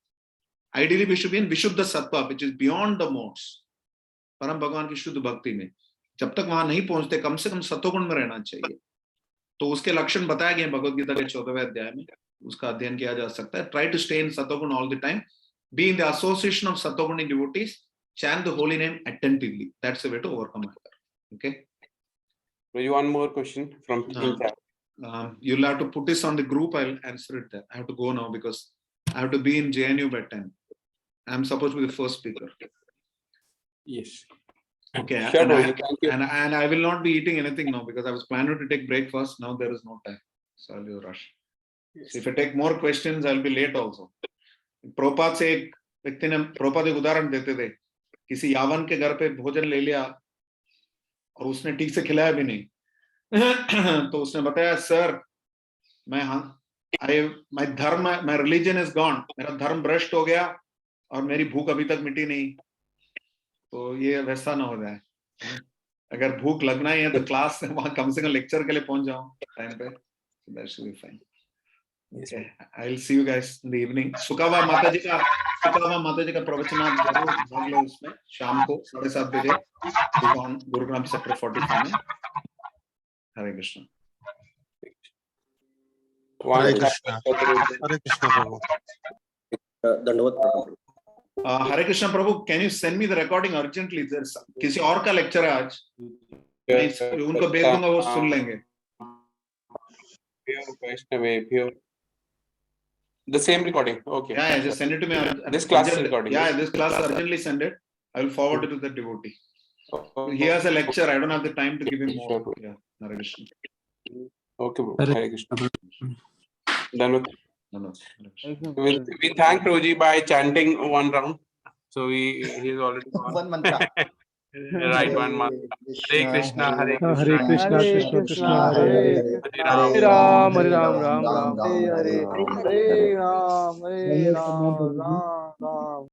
S1: Ideally, we should be in Vishuddha Sattva, which is beyond the modes. परम भगवान की शुद्ध भक्ति में जब तक वहां नहीं पहुंचते, कम से कम सत्वगुण में रहना चाहिए. तो उसके लक्षण बताए गए भगवद गीता के 14वें अध्याय में, उसका अध्ययन किया जा सकता है. ट्राई टू स्टे इन सत्वगुण all the time, be in the association of सत्वगुण devotees, chant the holy name attentively. That's the way to overcome anger. Okay.
S2: Maybe one more question from
S1: you'll have to put this on the group. I'll answer it there. I have to go now because I have to be in JNU by 10. I'm supposed to be the first speaker.
S2: Yes.
S1: Okay.
S2: Sure,
S1: and,
S2: thank you.
S1: and I will not be eating anything now because I was planning to take breakfast. Now there is no time. So I'll be rush.
S2: Yes.
S1: So if I take more questions, I'll be late also. प्रोपात से एक व्यक्ति ने प्रोपात एक उदाहरण देते थे, किसी यावन के घर पे भोजन ले लिया और उसने ठीक से खिलाया भी नहीं. तो उसने बताया, sir my religion is gone, मेरा धर्म भ्रष्ट हो गया और मेरी भूख अभी तक मिटी नहीं. तो ये वैसा ना हो जाए. अगर भूख लगना ही है तो क्लास वहां कम से कम लेक्चर के लिए पहुंच जाओ टाइम पे. That should be fine. Okay, I'll see you guys in the evening. सुकावा माता जी का प्रवचन आप जरूर भाग लो उसमें शाम को 7:30 बजे गुरुग्राम सेक्टर 45 में. हरे कृष्ण.
S4: हरे कृष्ण. हरे कृष्ण प्रभु.
S7: धन्यवाद प्रभु.
S1: हरे कृष्ण प्रभु. Can you send me the recording urgently? किसी और का लेक्चर है आज, मैं उनको भेज दूंगा, वो सुन लेंगे.
S2: The same recording. Okay.
S1: Yeah, just send it to me.
S2: This class is recording.
S1: Yeah, this class urgently send it. I will forward it to the devotee. He has a lecture. I don't have the time to give him more.
S2: Sure.
S1: Yeah, Hare Krishna.
S2: Okay, bro. Hare Krishna. Done with.
S1: No.
S2: We thank Prabhuji by chanting one round. So he's already gone.
S8: One mantra.
S2: Right, one mantra. Hare Krishna, Hare
S3: Hare
S2: Krishna,
S3: Krishna, Krishna Krishna,
S2: Hare
S3: Hare Ram, Hare Ram, Ram Ram.
S6: Hare Ram, Hare Ram, Ram Ram.